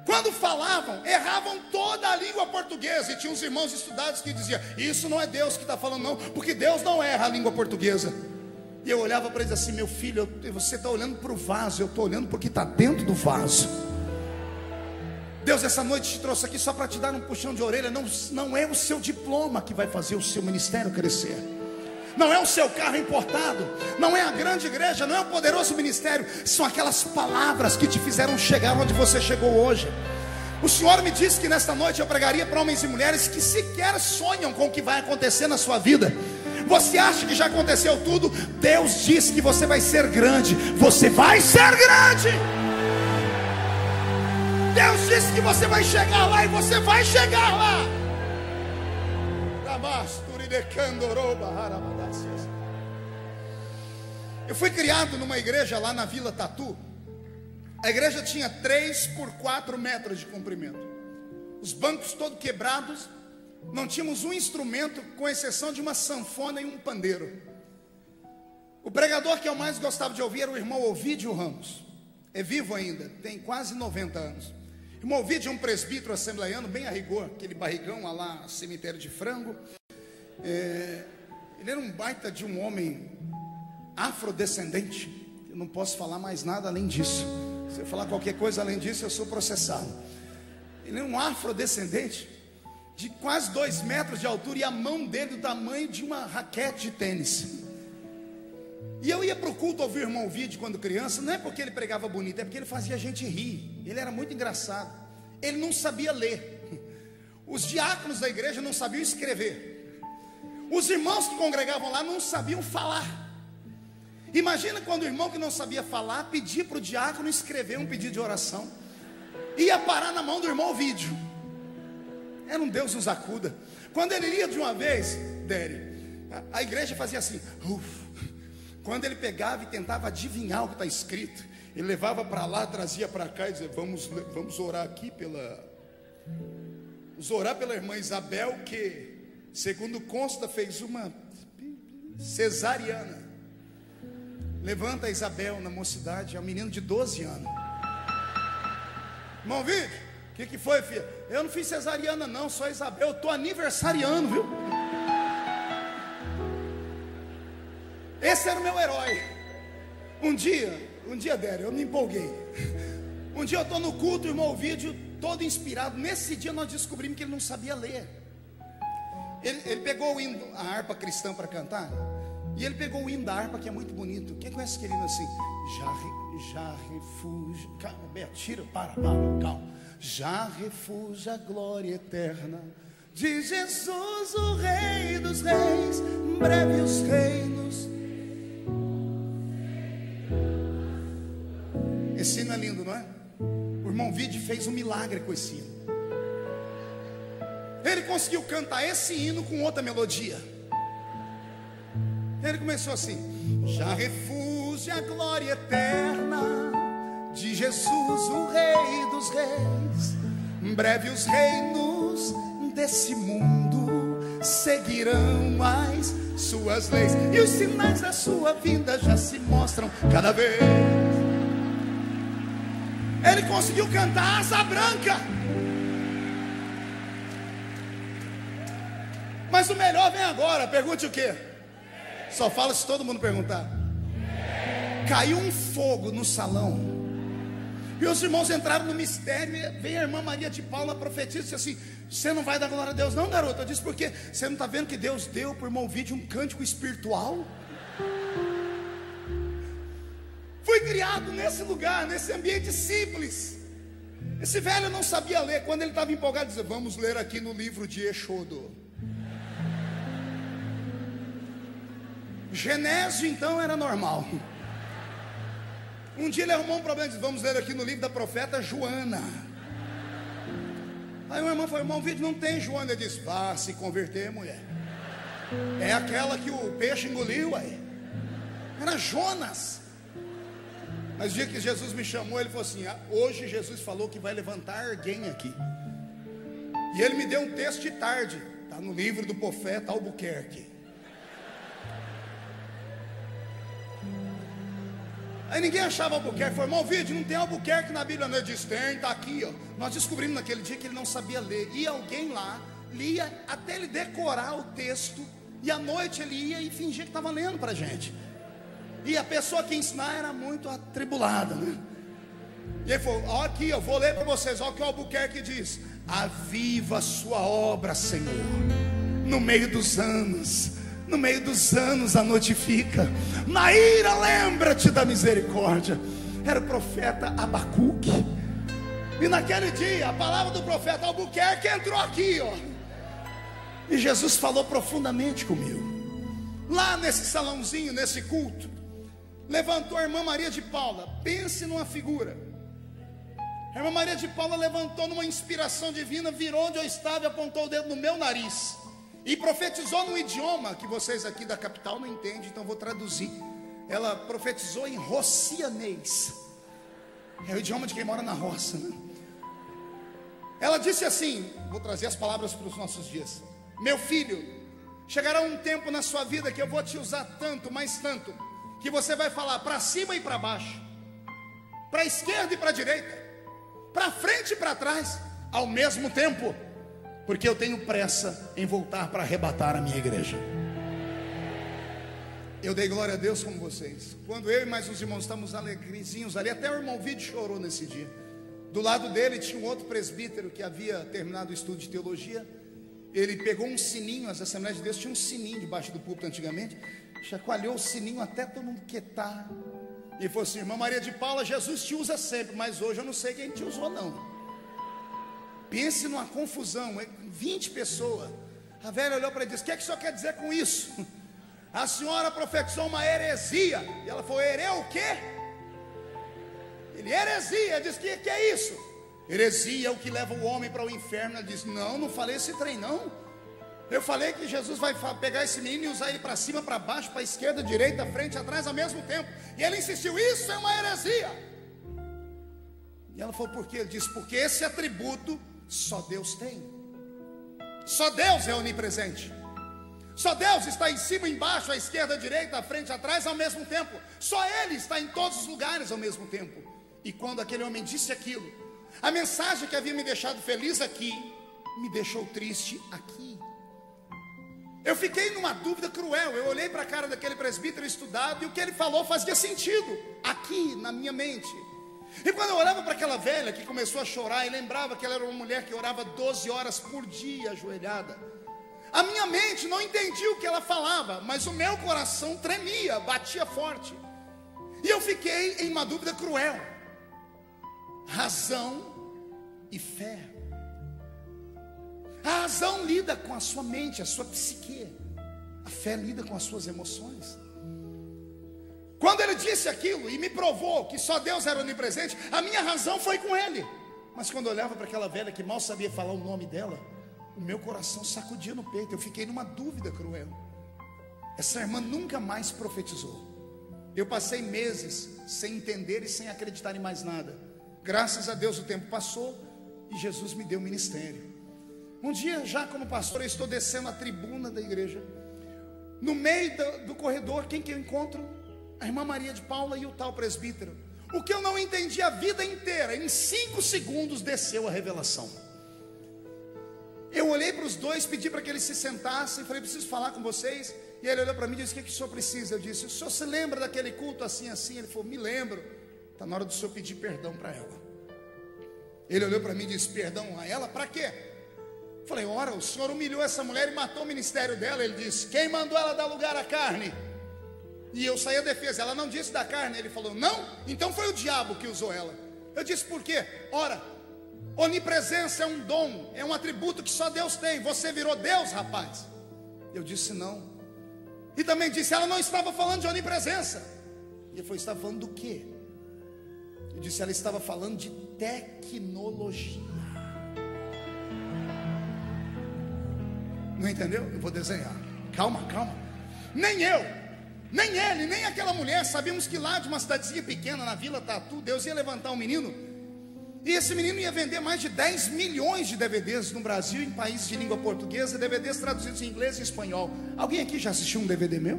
Quando falavam, erravam toda a língua portuguesa, e tinha uns irmãos estudados que diziam: "Isso não é Deus que está falando não, porque Deus não erra a língua portuguesa." E eu olhava para eles assim: "Meu filho, você está olhando para o vaso, eu estou olhando porque está dentro do vaso." Deus essa noite te trouxe aqui só para te dar um puxão de orelha. Não é o seu diploma que vai fazer o seu ministério crescer, não é o seu carro importado, não é a grande igreja, não é o poderoso ministério, são aquelas palavras que te fizeram chegar onde você chegou hoje. O Senhor me disse que nesta noite eu pregaria para homens e mulheres que sequer sonham com o que vai acontecer na sua vida. Você acha que já aconteceu tudo? Deus disse que você vai ser grande. Você vai ser grande. Deus disse que você vai chegar lá, e você vai chegar lá. Eu fui criado numa igreja lá na Vila Tatu. A igreja tinha 3 por 4 metros de comprimento, os bancos todos quebrados. Não tínhamos um instrumento, com exceção de uma sanfona e um pandeiro. O pregador que eu mais gostava de ouvir era o irmão Ovídio Ramos. É vivo ainda, tem quase 90 anos. O irmão Ovídio é um presbítero assembleiano, bem a rigor, aquele barrigão lá, cemitério de frango. Ele era um baita de um homem afrodescendente. Eu não posso falar mais nada além disso. Se eu falar qualquer coisa além disso, eu sou processado. Ele era um afrodescendente de quase 2 metros de altura, e a mão dele do tamanho de uma raquete de tênis. E eu ia para o culto ouvir o irmão Ovídio quando criança, não é porque ele pregava bonito, é porque ele fazia a gente rir. Ele era muito engraçado. Ele não sabia ler. Os diáconos da igreja não sabiam escrever. Os irmãos que congregavam lá não sabiam falar. Imagina quando o irmão que não sabia falar pedia para o diácono escrever um pedido de oração, ia parar na mão do irmão Ovídio. Era um Deus nos acuda. Quando ele lia de uma vez, a igreja fazia assim, Quando ele pegava e tentava adivinhar o que está escrito, ele levava para lá, trazia para cá e dizia: vamos orar aqui vamos orar pela irmã Isabel, que segundo consta fez uma cesariana. Levanta a Isabel na mocidade, é um menino de 12 anos. Irmão Vídeo, o que foi, filha? Eu não fiz cesariana não, só Isabel, eu estou aniversariando, viu? Esse era o meu herói. Um dia, Dério, eu me empolguei. Um dia eu estou no culto, o irmão Ovídio, todo inspirado. Nesse dia nós descobrimos que ele não sabia ler. Ele pegou o hino, a harpa cristã para cantar, e ele pegou o hino da harpa, que é muito bonito. Quem conhece aquele hino assim? Já refugia, tira, para, calma. Já refugia a glória eterna de Jesus, o Rei dos Reis, em breve os reinos. Esse hino é lindo, não é? O irmão Vide fez um milagre com esse hino. Ele conseguiu cantar esse hino com outra melodia. Ele começou assim: já refugia a glória eterna de Jesus, o Rei dos Reis, em breve os reinos desse mundo seguirão as suas leis, e os sinais da sua vinda já se mostram cada vez. Ele conseguiu cantar Asa Branca. Mas o melhor vem agora. Pergunte o quê? Só fala se todo mundo perguntar. Caiu um fogo no salão. E os irmãos entraram no mistério. E veio a irmã Maria de Paula, profetiza, e disse assim: você não vai dar glória a Deus não, garota? Eu disse: por quê? Você não está vendo que Deus deu para o irmão Ovidio um cântico espiritual? Fui criado nesse lugar, nesse ambiente simples. Esse velho não sabia ler. Quando ele estava empolgado, dizia: vamos ler aqui no livro de Exodo. Genésio então era normal. Um dia ele arrumou um problema e disse: vamos ler aqui no livro da profeta Joana. Aí o irmão falou: irmão, vídeo não tem Joana. Ele disse: vá se converter, mulher. É aquela que o peixe engoliu aí. Era Jonas. Mas o dia que Jesus me chamou, ele falou assim: hoje Jesus falou que vai levantar alguém aqui. E ele me deu um texto de tarde. Está no livro do profeta Albuquerque. Aí ninguém achava Albuquerque. Foi: irmão, vídeo não tem Albuquerque na Bíblia não. Ele disse: tem, está aqui, ó. Nós descobrimos naquele dia que ele não sabia ler. E alguém lá lia até ele decorar o texto. E à noite ele ia e fingia que estava lendo para a gente. E a pessoa que ensinar era muito atribulada, né? E ele falou: ó, aqui, eu vou ler para vocês. Olha o que o Albuquerque diz: aviva a sua obra, Senhor, no meio dos anos. No meio dos anos a notifica. Na ira lembra-te da misericórdia. Era o profeta Abacuque. E naquele dia a palavra do profeta Albuquerque entrou aqui, ó. E Jesus falou profundamente comigo. Lá nesse salãozinho, nesse culto, levantou a irmã Maria de Paula. Pense numa figura. A irmã Maria de Paula levantou numa inspiração divina, virou onde eu estava e apontou o dedo no meu nariz. E profetizou num idioma que vocês aqui da capital não entendem, então vou traduzir. Ela profetizou em rocianês. É o idioma de quem mora na roça, né? Ela disse assim, vou trazer as palavras para os nossos dias: meu filho, chegará um tempo na sua vida que eu vou te usar tanto, mais tanto, que você vai falar para cima e para baixo, para a esquerda e para a direita, para frente e para trás, ao mesmo tempo. Porque eu tenho pressa em voltar para arrebatar a minha igreja. Eu dei glória a Deus como vocês. Quando eu e mais os irmãos estamos alegrezinhos ali, até o irmão Vídeo chorou nesse dia. Do lado dele tinha um outro presbítero que havia terminado o estudo de teologia. Ele pegou um sininho, as Assembleias de Deus tinham um sininho debaixo do púlpito antigamente. Chacoalhou o sininho até todo mundo quietar. E falou assim: irmã Maria de Paula, Jesus te usa sempre, mas hoje eu não sei quem te usou não. Pense numa confusão, 20 pessoas. A velha olhou para ele e disse: o que é que o senhor quer dizer com isso? A senhora profetizou uma heresia. E ela falou: o quê? Ele: heresia. Disse: que é isso? Heresia é o que leva o homem para o inferno. Ela disse: não falei esse trem não. Eu falei que Jesus vai pegar esse menino e usar ele para cima, para baixo, para a esquerda, direita, frente, atrás ao mesmo tempo. E ele insistiu: isso é uma heresia. E ela falou: por quê? Ele disse: porque esse atributo só Deus tem. Só Deus é onipresente. Só Deus está em cima, embaixo, à esquerda, à direita, à frente, atrás ao mesmo tempo. Só Ele está em todos os lugares ao mesmo tempo. E quando aquele homem disse aquilo, a mensagem que havia me deixado feliz aqui me deixou triste aqui. Eu fiquei numa dúvida cruel. Eu olhei para a cara daquele presbítero estudado e o que ele falou fazia sentido aqui na minha mente. E quando eu olhava para aquela velha que começou a chorar e lembrava que ela era uma mulher que orava 12 horas por dia ajoelhada, a minha mente não entendia o que ela falava, mas o meu coração tremia, batia forte. E eu fiquei em uma dúvida cruel: razão e fé. A razão lida com a sua mente, a sua psique. A fé lida com as suas emoções. Quando ele disse aquilo e me provou que só Deus era onipresente, a minha razão foi com ele. Mas quando eu olhava para aquela velha que mal sabia falar o nome dela, o meu coração sacudia no peito. Eu fiquei numa dúvida cruel. Essa irmã nunca mais profetizou. Eu passei meses sem entender e sem acreditar em mais nada. Graças a Deus o tempo passou e Jesus me deu ministério. Um dia, já como pastor, eu estou descendo a tribuna da igreja. No meio do corredor, quem que eu encontro? A irmã Maria de Paula e o tal presbítero. O que eu não entendi a vida inteira, em 5 segundos desceu a revelação. Eu olhei para os dois, pedi para que eles se sentassem, falei, preciso falar com vocês. E ele olhou para mim e disse, o que o senhor precisa? Eu disse, o senhor se lembra daquele culto assim, assim? Ele falou, me lembro. Está na hora do senhor pedir perdão para ela. Ele olhou para mim e disse, perdão a ela? Para quê? Eu falei, ora, o senhor humilhou essa mulher e matou o ministério dela. Ele disse, quem mandou ela dar lugar à carne? E eu saí a defesa, ela não disse da carne. Ele falou, não? Então foi o diabo que usou ela. Eu disse, por quê? Ora, onipresença é um dom, é um atributo que só Deus tem. Você virou Deus, rapaz. Eu disse, não. E também disse, ela não estava falando de onipresença. E ele falou, estava falando do quê? Eu disse, ela estava falando de tecnologia. Não entendeu? Eu vou desenhar. Calma, calma. Nem eu, nem ele, nem aquela mulher sabíamos que lá de uma cidadezinha pequena, na Vila Tatu, Deus ia levantar um menino. E esse menino ia vender mais de 10 milhões de DVDs no Brasil, em países de língua portuguesa, DVDs traduzidos em inglês e espanhol. Alguém aqui já assistiu um DVD meu?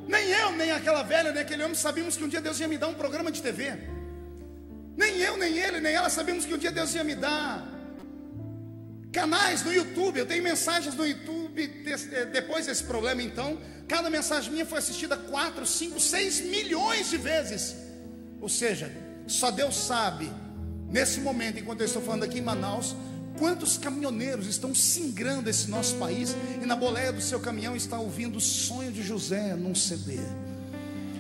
Nem eu, nem aquela velha, nem aquele homem sabíamos que um dia Deus ia me dar um programa de TV. Nem eu, nem ele, nem ela sabíamos que um dia Deus ia me dar canais no YouTube. Eu tenho mensagens no YouTube. Depois desse problema, então, cada mensagem minha foi assistida 4, 5, 6 milhões de vezes. Ou seja, só Deus sabe, nesse momento, enquanto eu estou falando aqui em Manaus, quantos caminhoneiros estão singrando esse nosso país e na boleia do seu caminhão está ouvindo o Sonho de José num CD.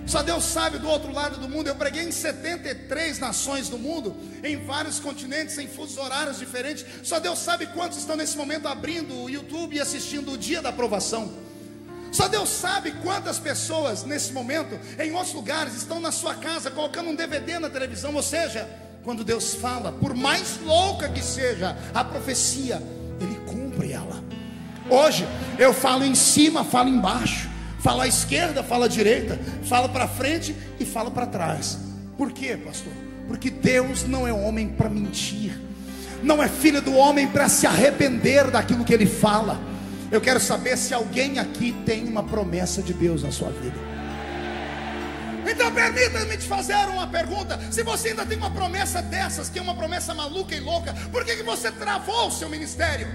Só Deus sabe, do outro lado do mundo, eu preguei em 73 nações do mundo, em vários continentes, em fusos horários diferentes. Só Deus sabe quantos estão nesse momento abrindo o YouTube e assistindo o Dia da Aprovação. Só Deus sabe quantas pessoas nesse momento, em outros lugares, estão na sua casa colocando um DVD na televisão. Ou seja, quando Deus fala, por mais louca que seja a profecia, Ele cumpre ela. Hoje eu falo em cima, falo embaixo, falo à esquerda, falo à direita, falo para frente e falo para trás. Por quê, pastor? Porque Deus não é homem para mentir, não é filho do homem para se arrepender daquilo que Ele fala. Eu quero saber se alguém aqui tem uma promessa de Deus na sua vida. Então permita-me te fazer uma pergunta. Se você ainda tem uma promessa dessas, que é uma promessa maluca e louca, por que você travou o seu ministério?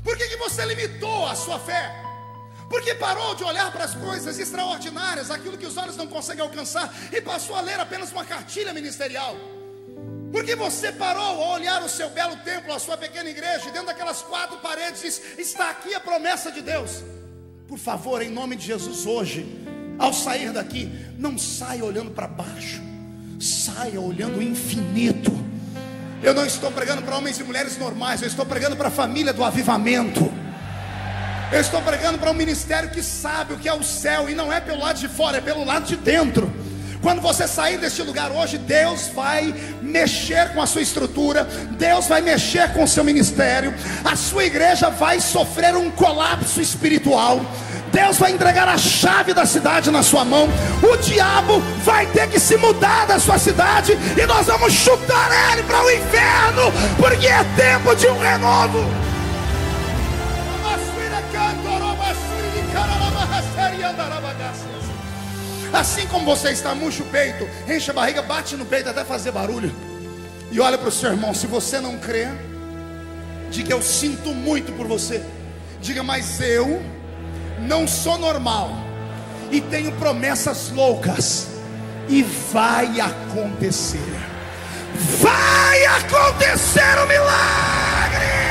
Por que você limitou a sua fé? Por que parou de olhar para as coisas extraordinárias, aquilo que os olhos não conseguem alcançar, e passou a ler apenas uma cartilha ministerial? Por que você parou a olhar o seu belo templo, a sua pequena igreja, e dentro daquelas 4 paredes diz, está aqui a promessa de Deus? Por favor, em nome de Jesus, hoje, ao sair daqui, não saia olhando para baixo, saia olhando o infinito. Eu não estou pregando para homens e mulheres normais, eu estou pregando para a família do avivamento. Eu estou pregando para um ministério que sabe o que é o céu, e não é pelo lado de fora, é pelo lado de dentro. Quando você sair deste lugar hoje, Deus vai mexer com a sua estrutura, Deus vai mexer com o seu ministério, a sua igreja vai sofrer um colapso espiritual, Deus vai entregar a chave da cidade na sua mão, o diabo vai ter que se mudar da sua cidade, e nós vamos chutar ele para o inferno, porque é tempo de um renovo. Assim como você está, murcha o peito, enche a barriga, bate no peito até fazer barulho, e olha para o seu irmão. Se você não crê, diga, eu sinto muito por você. Diga, mas eu não sou normal e tenho promessas loucas, e vai acontecer. Vai acontecer o milagre.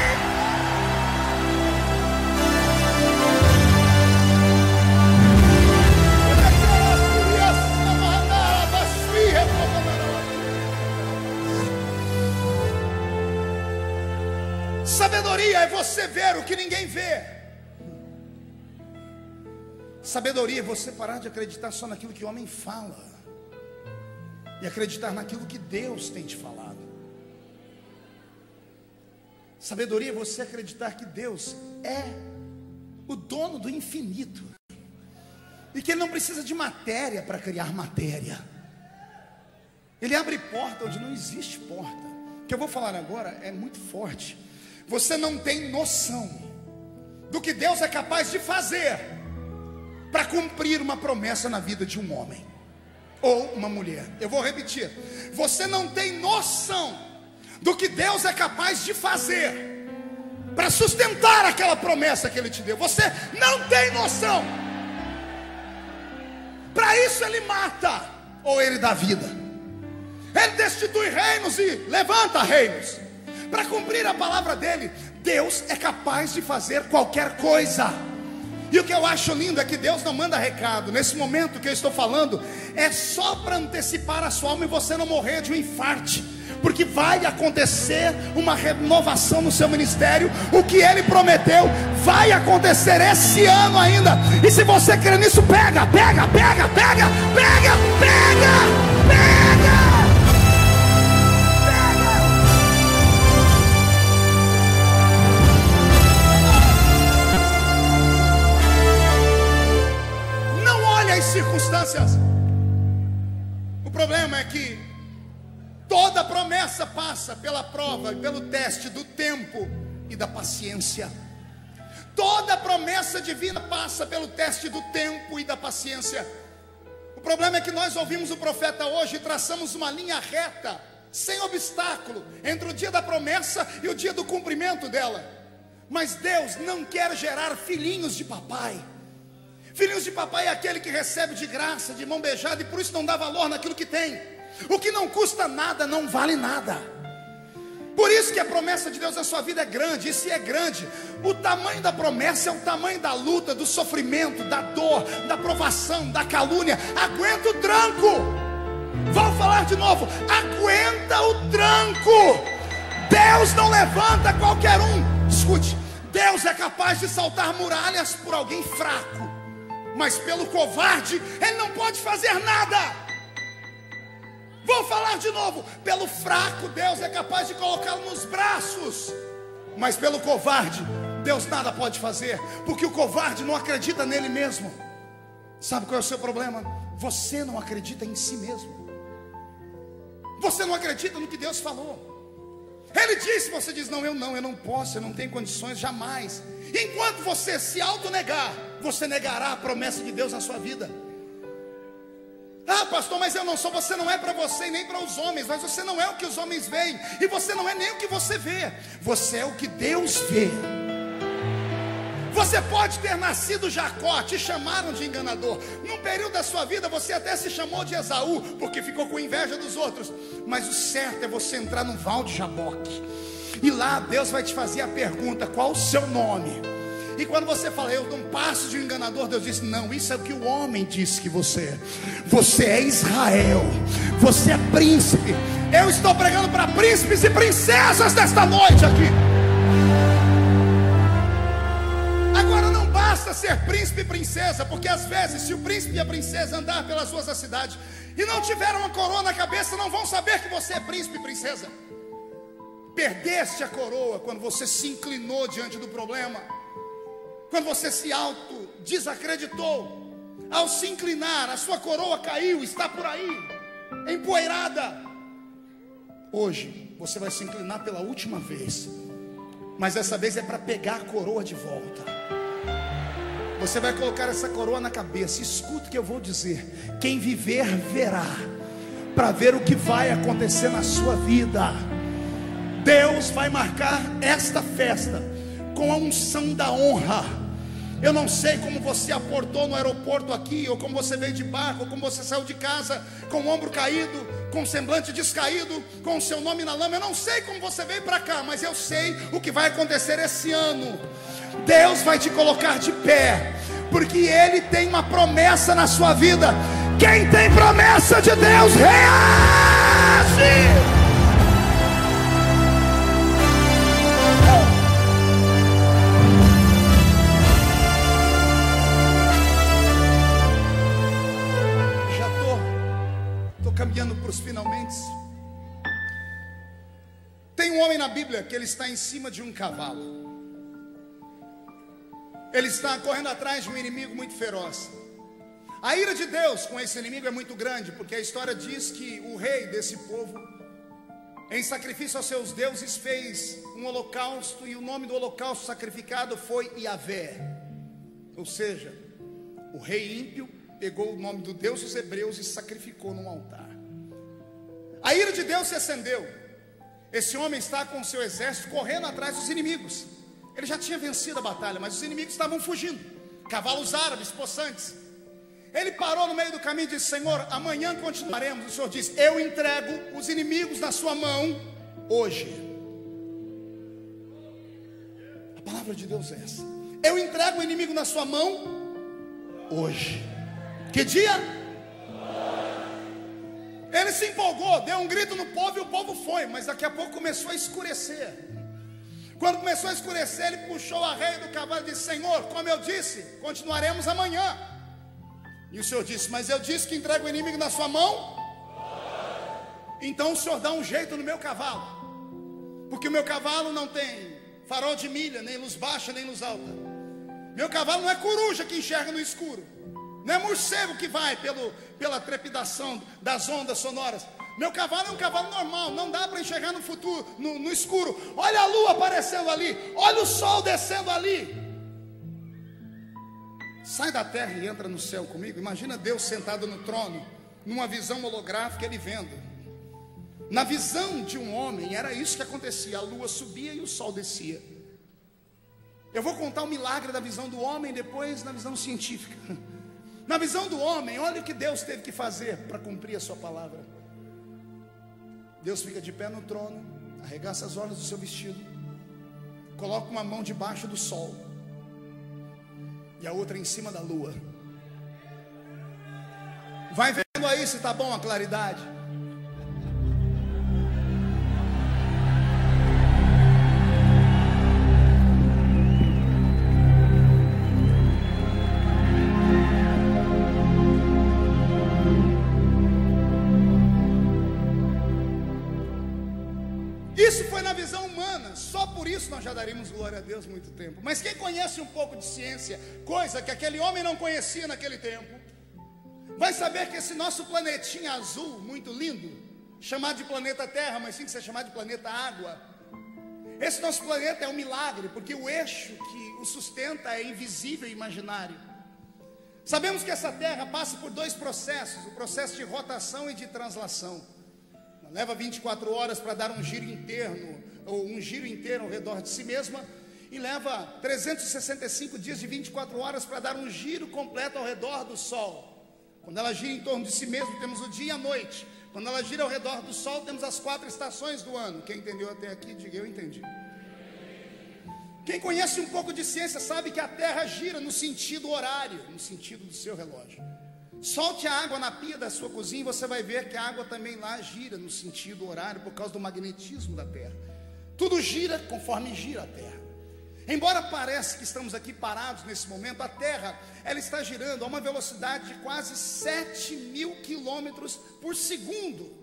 Sabedoria é você ver o que ninguém vê. Sabedoria é você parar de acreditar só naquilo que o homem fala e acreditar naquilo que Deus tem te falado. Sabedoria é você acreditar que Deus é o dono do infinito e que Ele não precisa de matéria para criar matéria. Ele abre porta onde não existe porta. O que eu vou falar agora é muito forte. Você não tem noção do que Deus é capaz de fazer para cumprir uma promessa na vida de um homem. ou uma mulher. Eu vou repetir: você não tem noção do que Deus é capaz de fazer para sustentar aquela promessa que Ele te deu. Você não tem noção. Para isso Ele mata ou Ele dá vida. Ele destitui reinos e levanta reinos. Para cumprir a palavra dele, Deus é capaz de fazer qualquer coisa. E o que eu acho lindo é que Deus não manda recado. Nesse momento que eu estou falando, é só para antecipar a sua alma e você não morrer de um infarte. Porque vai acontecer uma renovação no seu ministério. O que Ele prometeu vai acontecer esse ano ainda. E se você crê nisso, pega. Não olhe as circunstâncias. O problema é que toda promessa passa pela prova e pelo teste do tempo e da paciência. Toda promessa divina passa pelo teste do tempo e da paciência. O problema é que nós ouvimos o profeta hoje e traçamos uma linha reta, sem obstáculo, entre o dia da promessa e o dia do cumprimento dela. Mas Deus não quer gerar filhinhos de papai. Filhinhos de papai é aquele que recebe de graça, de mão beijada, e por isso não dá valor naquilo que tem. O que não custa nada não vale nada. Por isso que a promessa de Deus na sua vida é grande. E se é grande, o tamanho da promessa é o tamanho da luta, do sofrimento, da dor, da provação, da calúnia. Aguenta o tranco. Vou falar de novo: aguenta o tranco. Deus não levanta qualquer um. Escute: Deus é capaz de saltar muralhas por alguém fraco, mas pelo covarde Ele não pode fazer nada. Vou falar de novo: pelo fraco Deus é capaz de colocá-lo nos braços, mas pelo covarde Deus nada pode fazer, porque o covarde não acredita nele mesmo. Sabe qual é o seu problema? Você não acredita em si mesmo. Você não acredita no que Deus falou. Ele disse, você diz: não, eu não posso, eu não tenho condições, jamais. Enquanto você se autonegar, você negará a promessa de Deus na sua vida. Ah, pastor, mas eu não sou. Você não é para você e nem para os homens. Mas você não é o que os homens veem, e você não é nem o que você vê. Você é o que Deus vê. Você pode ter nascido Jacó, te chamaram de enganador. Num período da sua vida você até se chamou de Esaú, porque ficou com inveja dos outros. Mas o certo é você entrar no Val de Jaboque, e lá Deus vai te fazer a pergunta: qual o seu nome? E quando você fala: eu não passo de um enganador, Deus diz: não, isso é o que o homem disse que você é. Você é Israel, você é príncipe. Eu estou pregando para príncipes e princesas nesta noite aqui. Agora não basta ser príncipe e princesa, porque às vezes, se o príncipe e a princesa andar pelas ruas da cidade e não tiver uma coroa na cabeça, não vão saber que você é príncipe e princesa. Perdeste a coroa quando você se inclinou diante do problema, quando você se desacreditou. Ao se inclinar, a sua coroa caiu, está por aí, empoeirada. Hoje você vai se inclinar pela última vez, mas dessa vez é para pegar a coroa de volta. Você vai colocar essa coroa na cabeça. Escuta o que eu vou dizer: quem viver verá, para ver o que vai acontecer na sua vida. Deus vai marcar esta festa com a unção da honra. Eu não sei como você aportou no aeroporto aqui, ou como você veio de barco, ou como você saiu de casa com o ombro caído, com o semblante descaído, com o seu nome na lama. Eu não sei como você veio para cá, mas eu sei o que vai acontecer esse ano. Deus vai te colocar de pé, porque Ele tem uma promessa na sua vida. Quem tem promessa de Deus, reage! Caminhando para os finalmente. Tem um homem na Bíblia que ele está em cima de um cavalo. Ele está correndo atrás de um inimigo muito feroz. A ira de Deus com esse inimigo é muito grande, porque a história diz que o rei desse povo, em sacrifício aos seus deuses, fez um holocausto, e o nome do holocausto sacrificado foi Yahvé. Ou seja, o rei ímpio pegou o nome do Deus dos hebreus e sacrificou num altar. A ira de Deus se acendeu. Esse homem está com o seu exército correndo atrás dos inimigos. Ele já tinha vencido a batalha, mas os inimigos estavam fugindo. Cavalos árabes, possantes. Ele parou no meio do caminho e disse: Senhor, amanhã continuaremos. O Senhor disse: eu entrego os inimigos na sua mão hoje. A palavra de Deus é essa: eu entrego o inimigo na sua mão hoje. Que dia? Ele se empolgou, deu um grito no povo e o povo foi. Mas daqui a pouco começou a escurecer. Quando começou a escurecer, ele puxou a rédea do cavalo e disse: Senhor, como eu disse, continuaremos amanhã. E o Senhor disse: mas eu disse que entrego o inimigo na sua mão. Então o Senhor dá um jeito no meu cavalo, porque o meu cavalo não tem farol de milha, nem luz baixa, nem luz alta. Meu cavalo não é coruja que enxerga no escuro, não é morcego que vai pela trepidação das ondas sonoras. Meu cavalo é um cavalo normal, não dá para enxergar no futuro, no escuro. Olha a lua aparecendo ali, olha o sol descendo ali. Sai da terra e entra no céu comigo. Imagina Deus sentado no trono, numa visão holográfica, ele vendo. Na visão de um homem, era isso que acontecia: a lua subia e o sol descia. Eu vou contar o milagre da visão do homem depois na visão científica. Na visão do homem, olha o que Deus teve que fazer para cumprir a sua palavra. Deus fica de pé no trono, arregaça as orlas do seu vestido, coloca uma mão debaixo do sol e a outra em cima da lua. Vai vendo aí se está bom a claridade. Isso foi na visão humana. Só por isso nós já daríamos glória a Deus muito tempo. Mas quem conhece um pouco de ciência, coisa que aquele homem não conhecia naquele tempo, vai saber que esse nosso planetinha azul, muito lindo, chamado de planeta Terra, mas tem que ser chamado de planeta Água. Esse nosso planeta é um milagre, porque o eixo que o sustenta é invisível e imaginário. Sabemos que essa Terra passa por dois processos: o processo de rotação e de translação. Leva 24 horas para dar um giro inteiro ao redor de si mesma, e leva 365 dias de 24 horas para dar um giro completo ao redor do Sol. Quando ela gira em torno de si mesma, temos o dia e a noite. Quando ela gira ao redor do Sol, temos as 4 estações do ano. Quem entendeu até aqui, diga: eu entendi. Quem conhece um pouco de ciência sabe que a Terra gira no sentido horário, no sentido do seu relógio. Solte a água na pia da sua cozinha e você vai ver que a água também lá gira no sentido horário, por causa do magnetismo da Terra. Tudo gira conforme gira a Terra. Embora pareça que estamos aqui parados nesse momento, a Terra, ela está girando a uma velocidade de quase 7.000 quilômetros por segundo.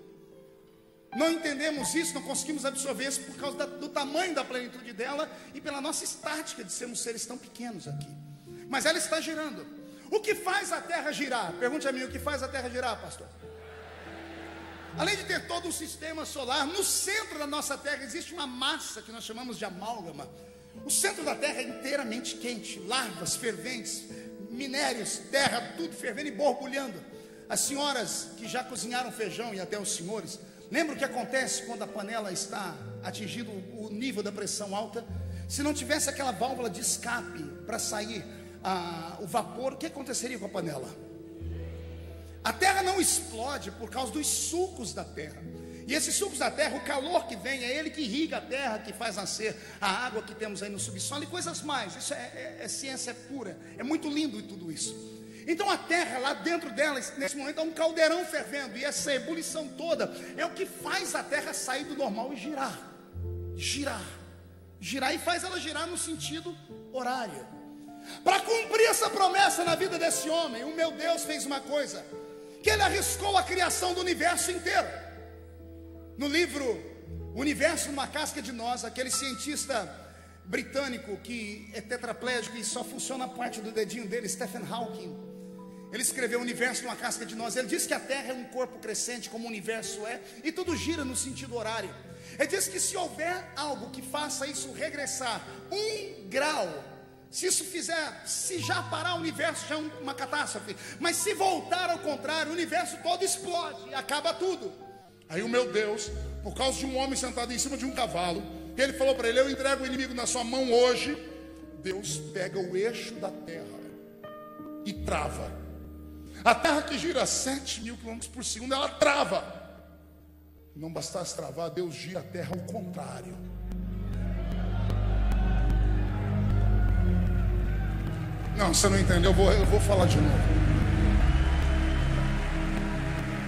Não entendemos isso, não conseguimos absorver isso por causa do tamanho da plenitude dela e pela nossa estática de sermos seres tão pequenos aqui. Mas ela está girando. O que faz a Terra girar? Pergunte a mim: o que faz a Terra girar, pastor? Além de ter todo um sistema solar, no centro da nossa Terra existe uma massa que nós chamamos de amálgama. O centro da Terra é inteiramente quente, lavas ferventes, minérios, terra, tudo fervendo e borbulhando. As senhoras que já cozinharam feijão, e até os senhores, lembram o que acontece quando a panela está atingindo o nível da pressão alta? Se não tivesse aquela válvula de escape para sair o vapor, o que aconteceria com a panela? A terra não explode por causa dos sulcos da terra. E esses sulcos da terra, o calor que vem, é ele que irriga a terra, que faz nascer a água que temos aí no subsolo e coisas mais. Isso é ciência pura. É muito lindo tudo isso. Então a terra, lá dentro dela, nesse momento, é um caldeirão fervendo. E essa ebulição toda é o que faz a terra sair do normal e girar. Girar e faz ela girar no sentido horário. Para cumprir essa promessa na vida desse homem, o meu Deus fez uma coisa, que ele arriscou a criação do universo inteiro. No livro O Universo numa Casca de Nós, aquele cientista britânico que é tetraplégico e só funciona a parte do dedinho dele, Stephen Hawking, ele escreveu O Universo numa Casca de Nós. Ele diz que a Terra é um corpo crescente como o universo é, e tudo gira no sentido horário. Ele diz que se houver algo que faça isso regressar 1 grau Se já parar o universo, já é uma catástrofe. Mas se voltar ao contrário, o universo todo explode, acaba tudo. Aí o meu Deus, por causa de um homem sentado em cima de um cavalo, ele falou para ele: eu entrego o inimigo na sua mão hoje. Deus pega o eixo da terra e trava. A terra que gira 7.000 km por segundo, ela trava. Não bastasse travar, Deus gira a terra ao contrário. Não, você não entendeu, eu vou falar de novo.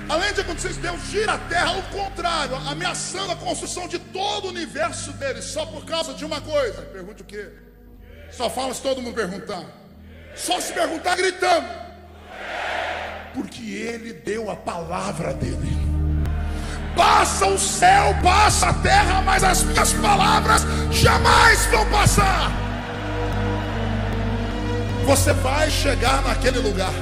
Além de acontecer isso, Deus gira a terra ao contrário, ameaçando a construção de todo o universo dele, só por causa de uma coisa. Pergunte o quê? Só fala se todo mundo perguntar. Só se perguntar gritando. Porque ele deu a palavra dele. Passa o céu, passa a terra, mas as minhas palavras jamais vão passar. Você vai chegar naquele lugar.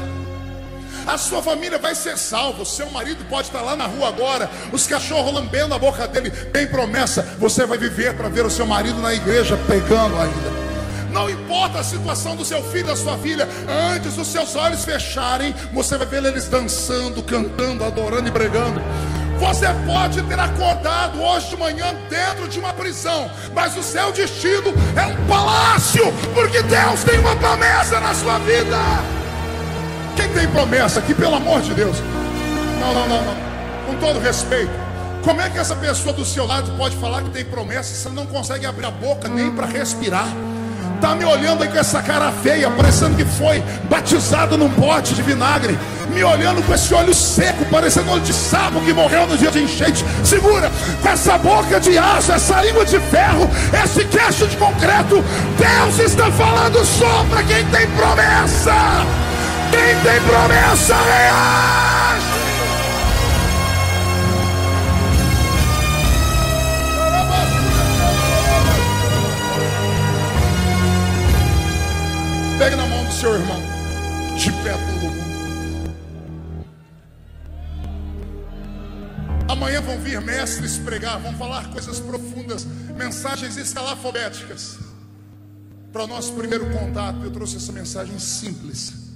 A sua família vai ser salva. O seu marido pode estar lá na rua agora, os cachorros lambendo a boca dele. Tem promessa, você vai viver para ver o seu marido na igreja pegando ainda. Não importa a situação do seu filho, da sua filha, antes dos seus olhos fecharem, você vai ver eles dançando, cantando, adorando e pregando. Você pode ter acordado hoje de manhã dentro de uma prisão, mas o seu destino é um palácio, porque Deus tem uma promessa na sua vida. Quem tem promessa aqui, pelo amor de Deus? Não. Com todo respeito, como é que essa pessoa do seu lado pode falar que tem promessa se não consegue abrir a boca nem para respirar? Tá me olhando aí com essa cara feia, parecendo que foi batizado num pote de vinagre. Me olhando com esse olho seco, parecendo olho de sapo que morreu no dia de enchente. Segura, com essa boca de aço, essa língua de ferro, esse queixo de concreto. Deus está falando só para quem tem promessa. Quem tem promessa, reage. Pegue na mão do seu irmão, de pé todo mundo. Amanhã vão vir mestres pregar, vão falar coisas profundas, mensagens escalafobéticas. Para o nosso primeiro contato, eu trouxe essa mensagem simples,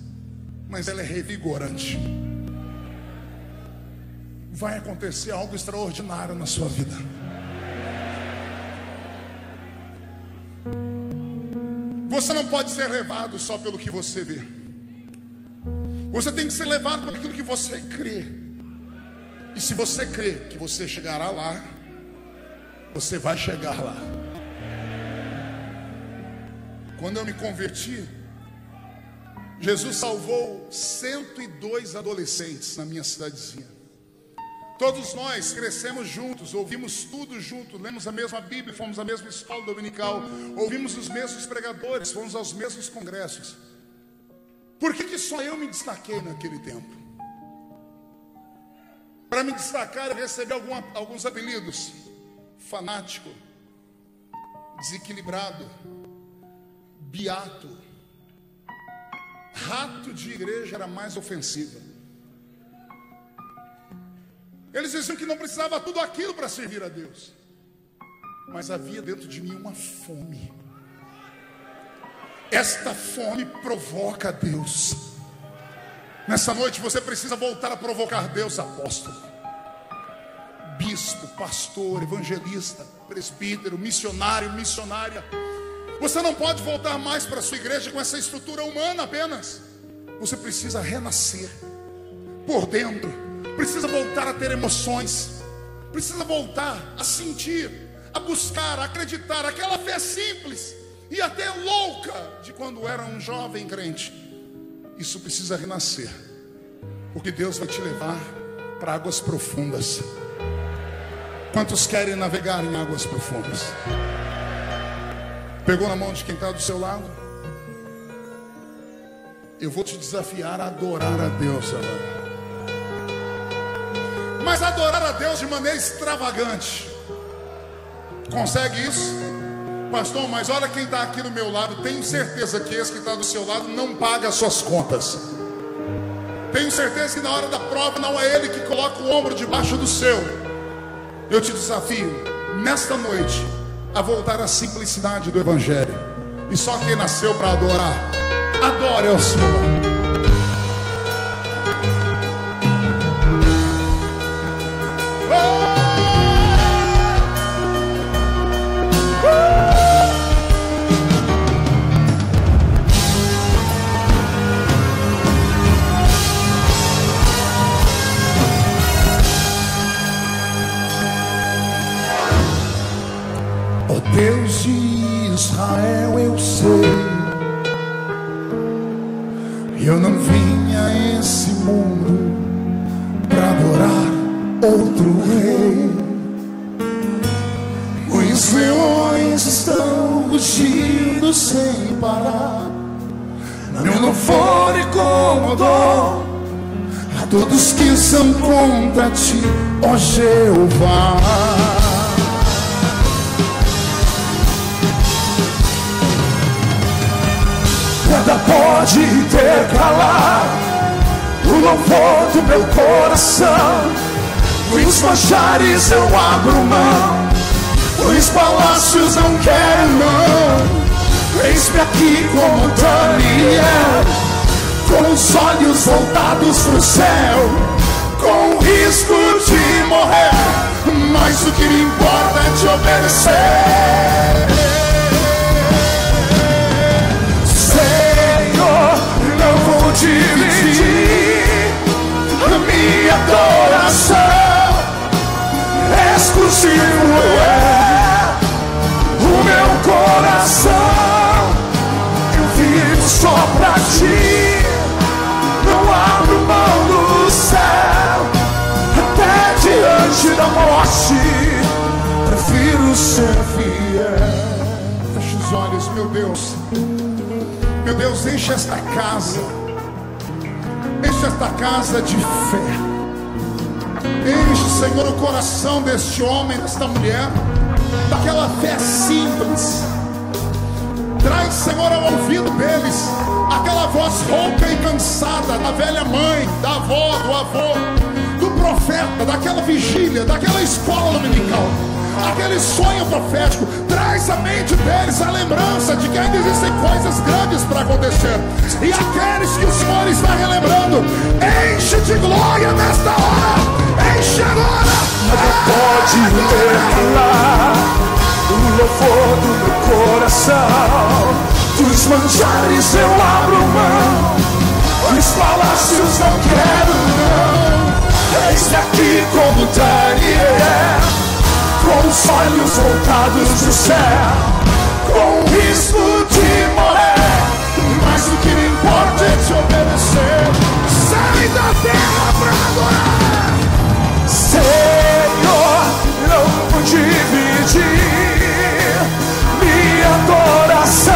mas ela é revigorante. Vai acontecer algo extraordinário na sua vida. Você não pode ser levado só pelo que você vê. Você tem que ser levado por aquilo que você crê. E se você crê que você chegará lá, você vai chegar lá. Quando eu me converti, Jesus salvou 102 adolescentes na minha cidadezinha. Todos nós crescemos juntos, ouvimos tudo junto, lemos a mesma Bíblia, fomos à mesma escola dominical, ouvimos os mesmos pregadores, fomos aos mesmos congressos. Por que só eu me destaquei naquele tempo? Para me destacar, eu recebi alguns apelidos: fanático, desequilibrado, beato, rato de igreja era mais ofensiva. Eles diziam que não precisava tudo aquilo para servir a Deus, mas havia dentro de mim uma fome. Esta fome provoca a Deus. Nessa noite você precisa voltar a provocar Deus, apóstolo, bispo, pastor, evangelista, presbítero, missionário, missionária. Você não pode voltar mais para a sua igreja com essa estrutura humana apenas. Você precisa renascer por dentro. Precisa voltar a ter emoções. Precisa voltar a sentir, a buscar, a acreditar. Aquela fé simples e até louca de quando era um jovem crente. Isso precisa renascer, porque Deus vai te levar para águas profundas. Quantos querem navegar em águas profundas? Pegou na mão de quem está do seu lado? Eu vou te desafiar a adorar a Deus agora. Mas adorar a Deus de maneira extravagante. Consegue isso? Pastor, mas olha quem está aqui do meu lado. Tenho certeza que esse que está do seu lado não paga as suas contas. Tenho certeza que na hora da prova não é ele que coloca o ombro debaixo do seu. Eu te desafio, nesta noite, a voltar à simplicidade do Evangelho. E só quem nasceu para adorar, adore ao Senhor. Deus de Israel, eu sei, eu não vim a esse mundo para adorar outro rei. Os leões estão rugindo sem parar, eu não vou incomodar a todos que são contra ti, ó Jeová. Nada pode ter calado o louvor do meu coração. Os manjares eu abro mão, os palácios não quero não. Eis-me aqui como Daniel, com os olhos voltados pro céu, com o risco de morrer, mas o que me importa é te obedecer. Não vou dividir a minha adoração, exclusivo é o meu coração. Eu vivo só pra ti, não abro mão do céu, até diante da morte prefiro ser fiel. Feche os olhos, meu Deus. Meu Deus, enche esta casa de fé. Enche, Senhor, o coração deste homem, desta mulher, daquela fé simples. Traz, Senhor, ao ouvido deles aquela voz rouca e cansada da velha mãe, da avó, do avô, do profeta, daquela vigília, daquela escola dominical, aquele sonho profético. Traz à mente deles a lembrança de que ainda existem coisas grandes para acontecer. E aqueles que o Senhor está relembrando, enche de glória nesta hora. Enche agora. Nada pode intercalar o louvor do meu coração. Dos manjares eu abro mão, os palácios não quero não. Eis-me aqui como Daniel, com os olhos voltados do céu, com o risco de morrer, mas o que me importa é te obedecer. Sai da terra pra adorar. Senhor, não vou dividir minha adoração,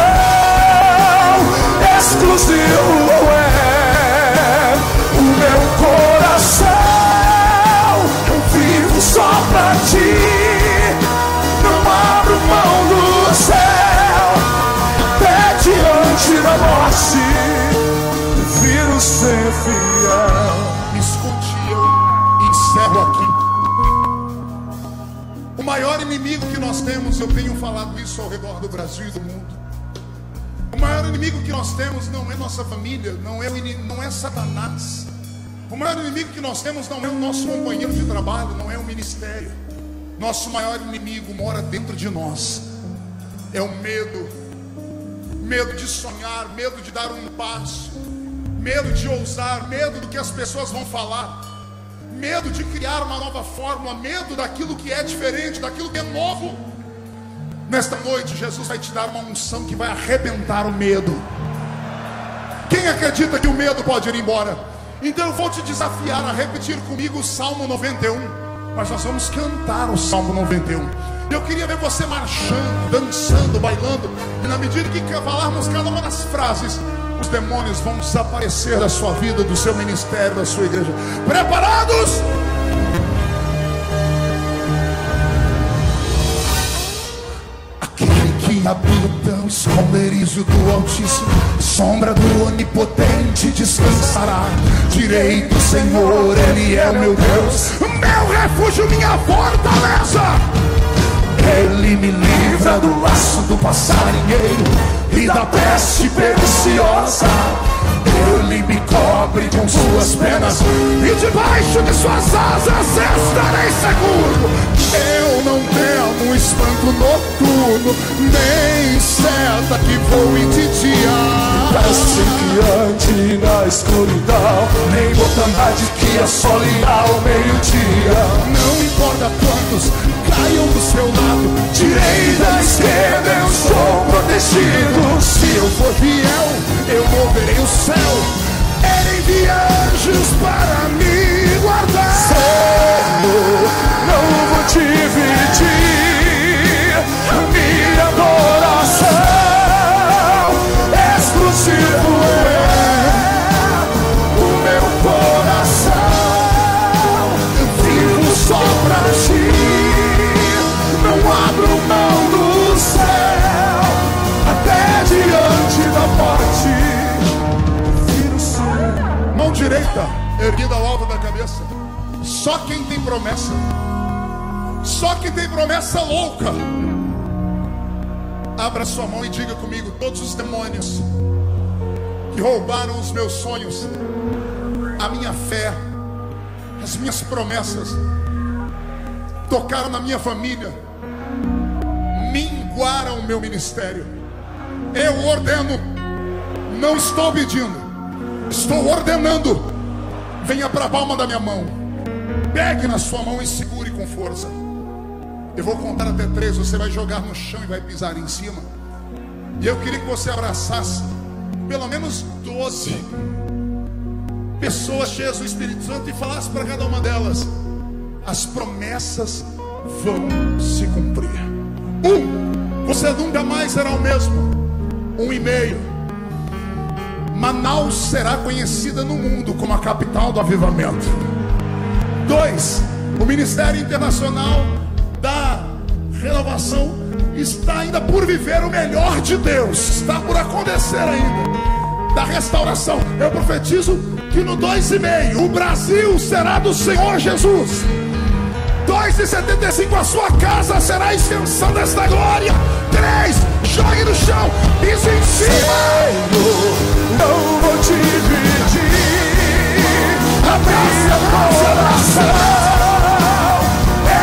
exclusivo é o meu coração. Eu vivo só pra ti, não abro mão do céu, até diante da morte prefiro ser fiel. Me escute, eu encerro aqui. O maior inimigo que nós temos, eu tenho falado isso ao redor do Brasil e do mundo, o maior inimigo que nós temos não é nossa família, não é Satanás. O maior inimigo que nós temos não é o nosso companheiro de trabalho, não é o ministério. Nosso maior inimigo mora dentro de nós. É o medo. Medo de sonhar, medo de dar um passo, medo de ousar, medo do que as pessoas vão falar, medo de criar uma nova fórmula, medo daquilo que é diferente, daquilo que é novo. Nesta noite, Jesus vai te dar uma unção que vai arrebentar o medo. Quem acredita que o medo pode ir embora? Então eu vou te desafiar a repetir comigo o Salmo 91. Mas nós vamos cantar o Salmo 91. Eu queria ver você marchando, dançando, bailando. E na medida que falarmos cada uma das frases, os demônios vão desaparecer da sua vida, do seu ministério, da sua igreja. Preparados? Habita o esconderijo do Altíssimo, sombra do Onipotente descansará. Direi do Senhor, Ele é o meu Deus, meu refúgio, minha fortaleza. Ele me livra do laço do passarinheiro e da peste perniciosa. Ele me cobre com suas penas e debaixo de suas asas estarei seguro. Eu não temo espanto noturno, nem seta que voe de dia. Peste que ande na escuridão, nem mortandade que assole ao meio-dia. Não importa quantos caiam do seu lado, direita, esquerda, eu sou protegido. Se eu for fiel, eu moverei o céu. Ele envia anjos para me guardar. Senhor, não vou dividir a minha adoração. Exclusivo é o meu coração. Vivo só pra ti, não abro mão do céu, até diante da morte. Mão direita erguida ao alto da cabeça. Só quem tem promessa, só quem tem promessa louca, abra sua mão e diga comigo: todos os demônios que roubaram os meus sonhos, a minha fé, as minhas promessas, tocaram na minha família, minguaram o meu ministério. Eu ordeno, não estou pedindo, estou ordenando. Venha para a palma da minha mão, pegue na sua mão e segure com força. Eu vou contar até 3, você vai jogar no chão e vai pisar em cima. E eu queria que você abraçasse pelo menos 12 pessoas cheias do Espírito Santo e falasse para cada uma delas: as promessas vão se cumprir. 1, você nunca mais será o mesmo. 1,5, Manaus será conhecida no mundo como a capital do avivamento. 2, o Ministério Internacional da Renovação está ainda por viver o melhor de Deus. Está por acontecer ainda. Da restauração, eu profetizo que no 2,5 o Brasil será do Senhor Jesus. 2,75 a sua casa será a extensão desta glória. 3, jogue no chão, pise em cima. Não vou dividir a minha coração.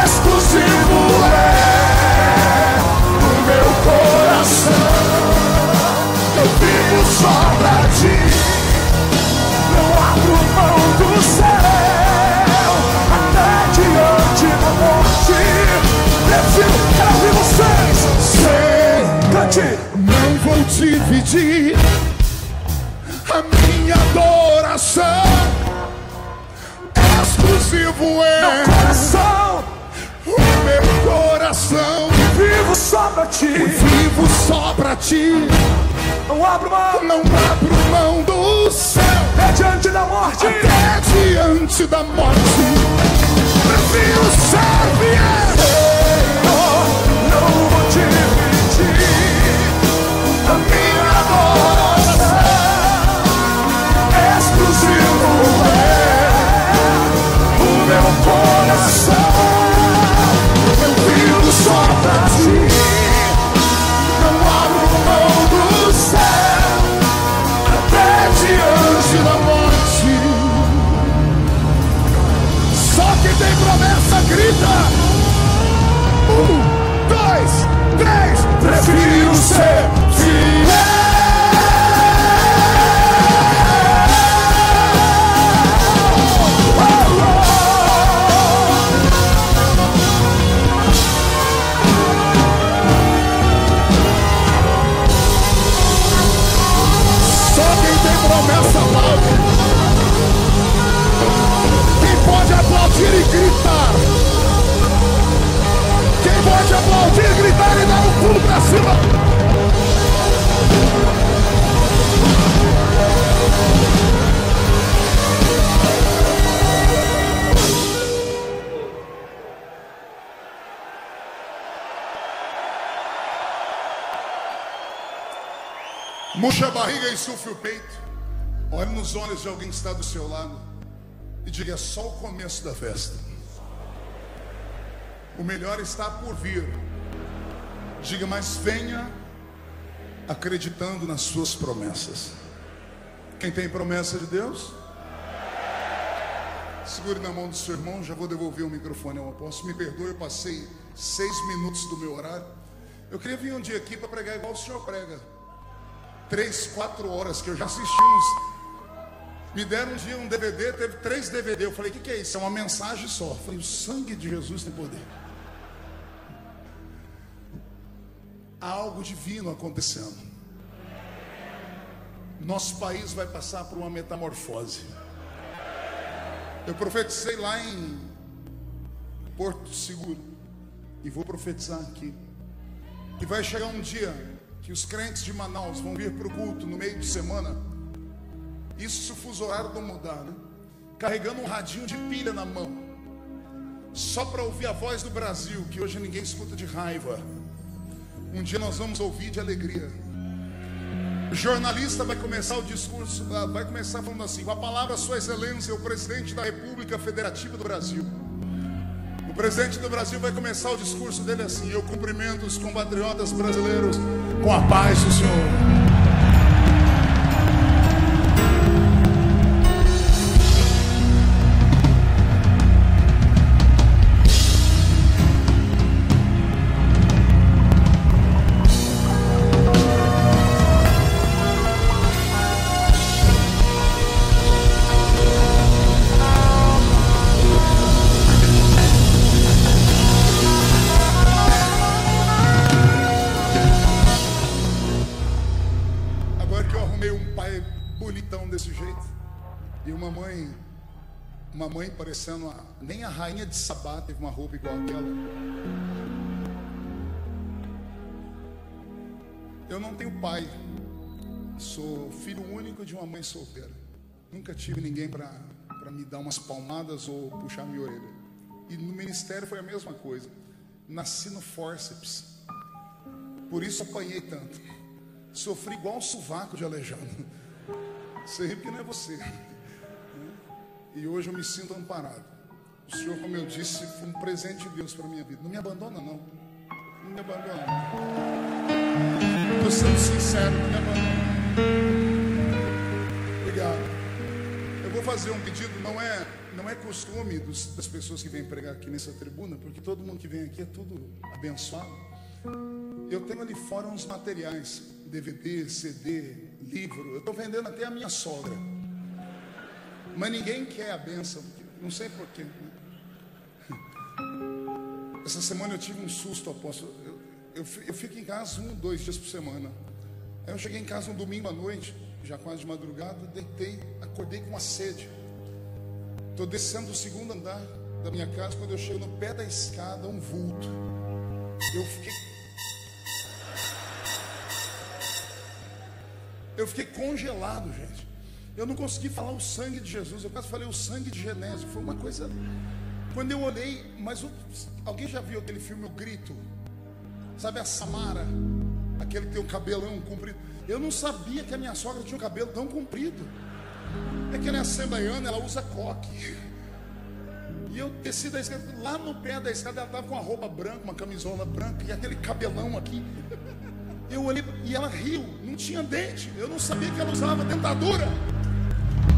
Exclusivo é o meu coração. Eu vivo só pra ti, não abro mão do céu, até diante da morte. Quero ouvir vocês. Cante. Não vou dividir a minha adoração. Exclusivo é meu coração, o meu coração. Vivo só pra ti, vivo só pra ti. Não abro mão, não abro mão do céu, até diante da morte, até diante da morte. Prefiro ser fiel. Não vou dividir a minha adoração. Exclusivo é o meu coração. Eu vivo só pra ti, não abro mão do céu, até diante da morte. Só quem tem promessa grita. 1, 2, 3. Prefiro ser fiel. Promessa aplaude. Quem pode aplaudir e gritar? Quem pode aplaudir, gritar e dar um pulo pra cima? Murcha a barriga e sufre o peito. Olhe nos olhos de alguém que está do seu lado e diga: é só o começo da festa. O melhor está por vir. Diga, mas venha acreditando nas suas promessas. Quem tem promessa de Deus? Segure na mão do seu irmão. Já vou devolver o microfone ao apóstolo. Me perdoe, eu passei 6 minutos do meu horário. Eu queria vir um dia aqui para pregar igual o senhor prega, 3, 4 horas, que eu já assisti uns. Me deram um dia um DVD, teve 3 DVD. Eu falei, o que é isso? É uma mensagem só. Eu falei, o sangue de Jesus tem poder. Há algo divino acontecendo. Nosso país vai passar por uma metamorfose. Eu profetizei lá em Porto Seguro, e vou profetizar aqui. E vai chegar um dia que os crentes de Manaus vão vir para o culto no meio de semana. Isso se o fuso horário não mudar, né? Carregando um radinho de pilha na mão, só para ouvir a voz do Brasil, que hoje ninguém escuta de raiva. Um dia nós vamos ouvir de alegria. O jornalista vai começar o discurso, vai começar falando assim: com a palavra Sua Excelência, o presidente da República Federativa do Brasil. O presidente do Brasil vai começar o discurso dele assim: eu cumprimento os compatriotas brasileiros com a paz do Senhor. Uma mãe parecendo nem a rainha de Sabá teve uma roupa igual aquela. Eu não tenho pai, sou filho único de uma mãe solteira. Nunca tive ninguém para me dar umas palmadas ou puxar minha orelha. E no ministério foi a mesma coisa. Nasci no fórceps, por isso apanhei tanto. Sofri igual um sovaco de aleijado. Você ri porque não é você. E hoje eu me sinto amparado. O Senhor, como eu disse, foi um presente de Deus para a minha vida. Não me abandona, não. Não me abandona. Estou sendo sincero, não me abandona. Obrigado. Eu vou fazer um pedido. Não é costume das pessoas que vêm pregar aqui nessa tribuna, porque todo mundo que vem aqui é tudo abençoado. Eu tenho ali fora uns materiais, DVD, CD, livro. Eu estou vendendo até a minha sogra. Mas ninguém quer a bênção, não sei porquê. Essa semana eu tive um susto, apóstolo. Eu fico em casa 1, 2 dias por semana. Aí eu cheguei em casa um domingo à noite, já quase de madrugada, deitei, acordei com uma sede. Estou descendo do 2º andar da minha casa, quando eu chego no pé da escada, um vulto. Eu fiquei congelado, gente. Eu não consegui falar o sangue de Jesus. Eu quase falei o sangue de Genésio. Foi uma coisa. Quando eu olhei, alguém já viu aquele filme O Grito? Sabe a Samara? Aquele que tem o cabelão comprido. Eu não sabia que a minha sogra tinha um cabelo tão comprido. É que ela é assembleiana, ela usa coque. E eu desci da escada, lá no pé da escada ela estava com uma roupa branca, uma camisola branca e aquele cabelão aqui. Eu olhei e ela riu, não tinha dente. Eu não sabia que ela usava dentadura.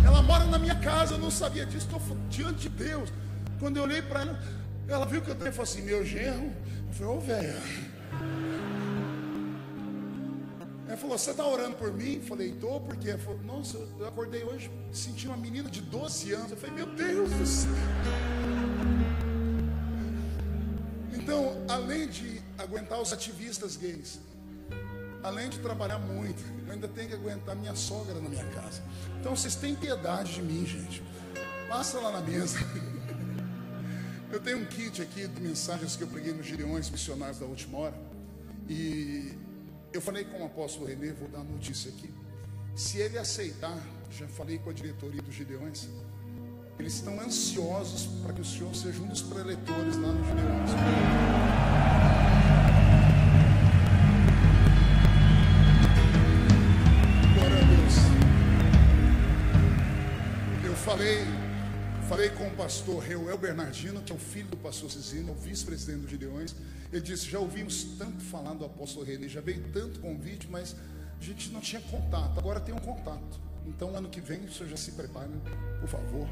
Ela mora na minha casa, eu não sabia disso. Estou diante de Deus. Quando eu olhei para ela, ela viu que eu falei assim: meu genro. Eu falei: ô velha. Ela falou: você está orando por mim? Eu falei: estou, porque ela falou: nossa, eu acordei hoje, senti uma menina de 12 anos. Eu falei: meu Deus do céu. Então, além de aguentar os ativistas gays, além de trabalhar muito, eu ainda tenho que aguentar minha sogra na minha casa. Então vocês têm piedade de mim, gente. Passa lá na mesa. Eu tenho um kit aqui de mensagens que eu preguei nos Gideões Missionários da Última Hora. E eu falei com o apóstolo Renê, vou dar a notícia aqui. Se ele aceitar, já falei com a diretoria dos Gideões, eles estão ansiosos para que o senhor seja um dos preletores lá nos Gideões. Falei com o pastor Reuel Bernardino, que é o filho do pastor Cizino, o vice-presidente do Gideões. Ele disse: já ouvimos tanto falar do apóstolo René, já veio tanto convite, mas a gente não tinha contato. Agora tem um contato. Então ano que vem o senhor já se prepara, por favor.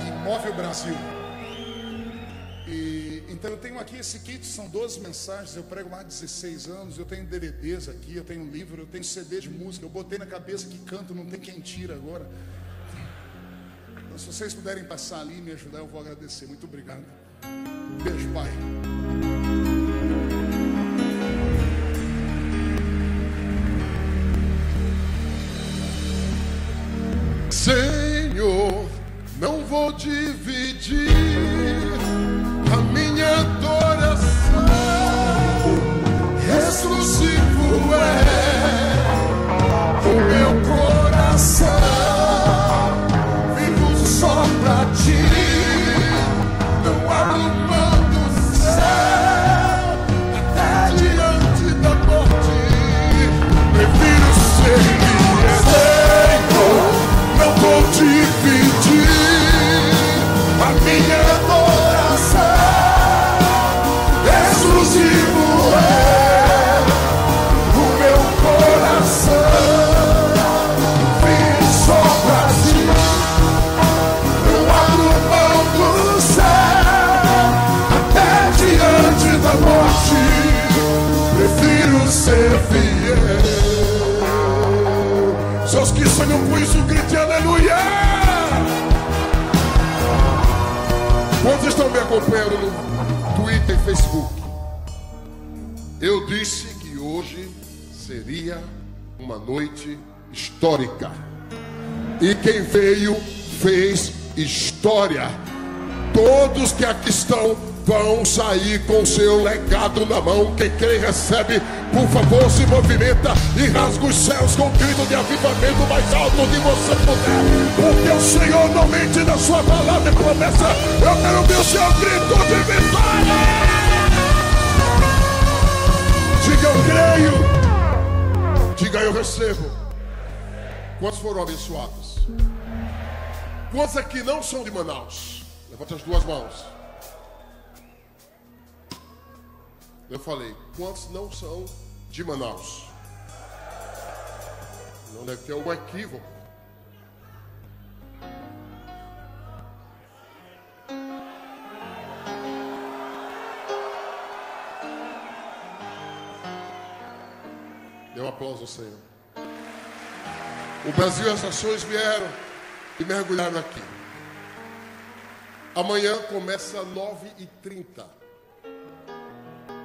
Imóvel Brasil. Então eu tenho aqui esse kit, são 12 mensagens. Eu prego lá há 16 anos. Eu tenho DVDs aqui, eu tenho livro, eu tenho CD de música. Eu botei na cabeça que canto, não tem quem tira agora. Se vocês puderem passar ali e me ajudar, eu vou agradecer. Muito obrigado. Beijo, Pai. Senhor, não vou dividir a minha adoração. Exclusivo é o meu coração. Só pra ti, não abro mão do céu, até diante da morte. Prefiro ser Senhor, não vou dividir a minha adoração. Exclusivo é o meu coração. Vivo só pra ti. Da morte, prefiro ser fiel. Seus que sonham com isso, grite aleluia. Quantos estão me acompanhando no Twitter e Facebook? Eu disse que hoje seria uma noite histórica. E quem veio fez história. Todos que aqui estão vão sair com seu legado na mão. Quem crê recebe, por favor, se movimenta e rasga os céus com um grito de avivamento mais alto que você puder, porque o Senhor não mente na sua palavra e promessa. Eu quero ver o seu grito de vitória. Diga eu creio, diga eu recebo. Quantos foram abençoados? Quantos aqui não são de Manaus? Levante as duas mãos. Eu falei, quantos não são de Manaus? Não deve ter algum equívoco. Dê um aplauso ao Senhor. O Brasil e as nações vieram e mergulharam aqui. Amanhã começa às 9h30.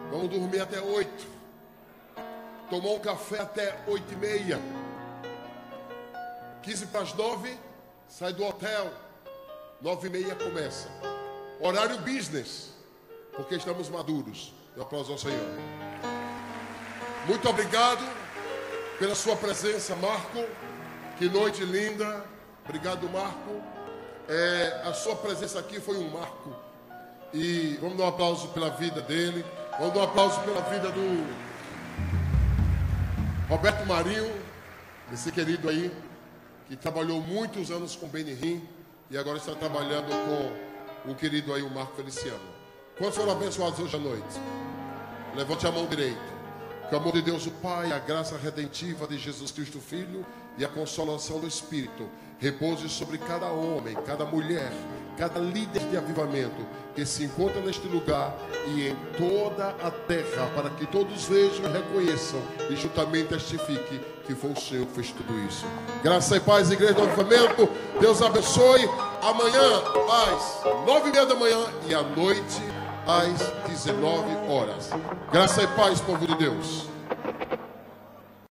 Vamos dormir até 8. Tomar um café até 8h30. 15 para as 9, sai do hotel. 9h30 começa. Horário business, porque estamos maduros. Um aplauso ao Senhor. Muito obrigado pela sua presença, Marco. Que noite linda. Obrigado, Marco. A sua presença aqui foi um marco. E vamos dar um aplauso pela vida dele. Vamos dar um aplauso pela vida do Roberto Marinho, esse querido aí, que trabalhou muitos anos com Benihim e agora está trabalhando com o querido aí, o Marco Feliciano. Quantos foram abençoados hoje à noite? Levante a mão direita. Que o amor de Deus, o Pai, a graça redentiva de Jesus Cristo, Filho, e a consolação do Espírito repouse sobre cada homem, cada mulher, cada líder de avivamento que se encontra neste lugar e em toda a terra, para que todos vejam e reconheçam e juntamente testifiquem que foi o Senhor que fez tudo isso. Graça e paz, igreja do avivamento. Deus abençoe. Amanhã às 9h30 da manhã e à noite às 19 horas. Graça e paz, povo de Deus.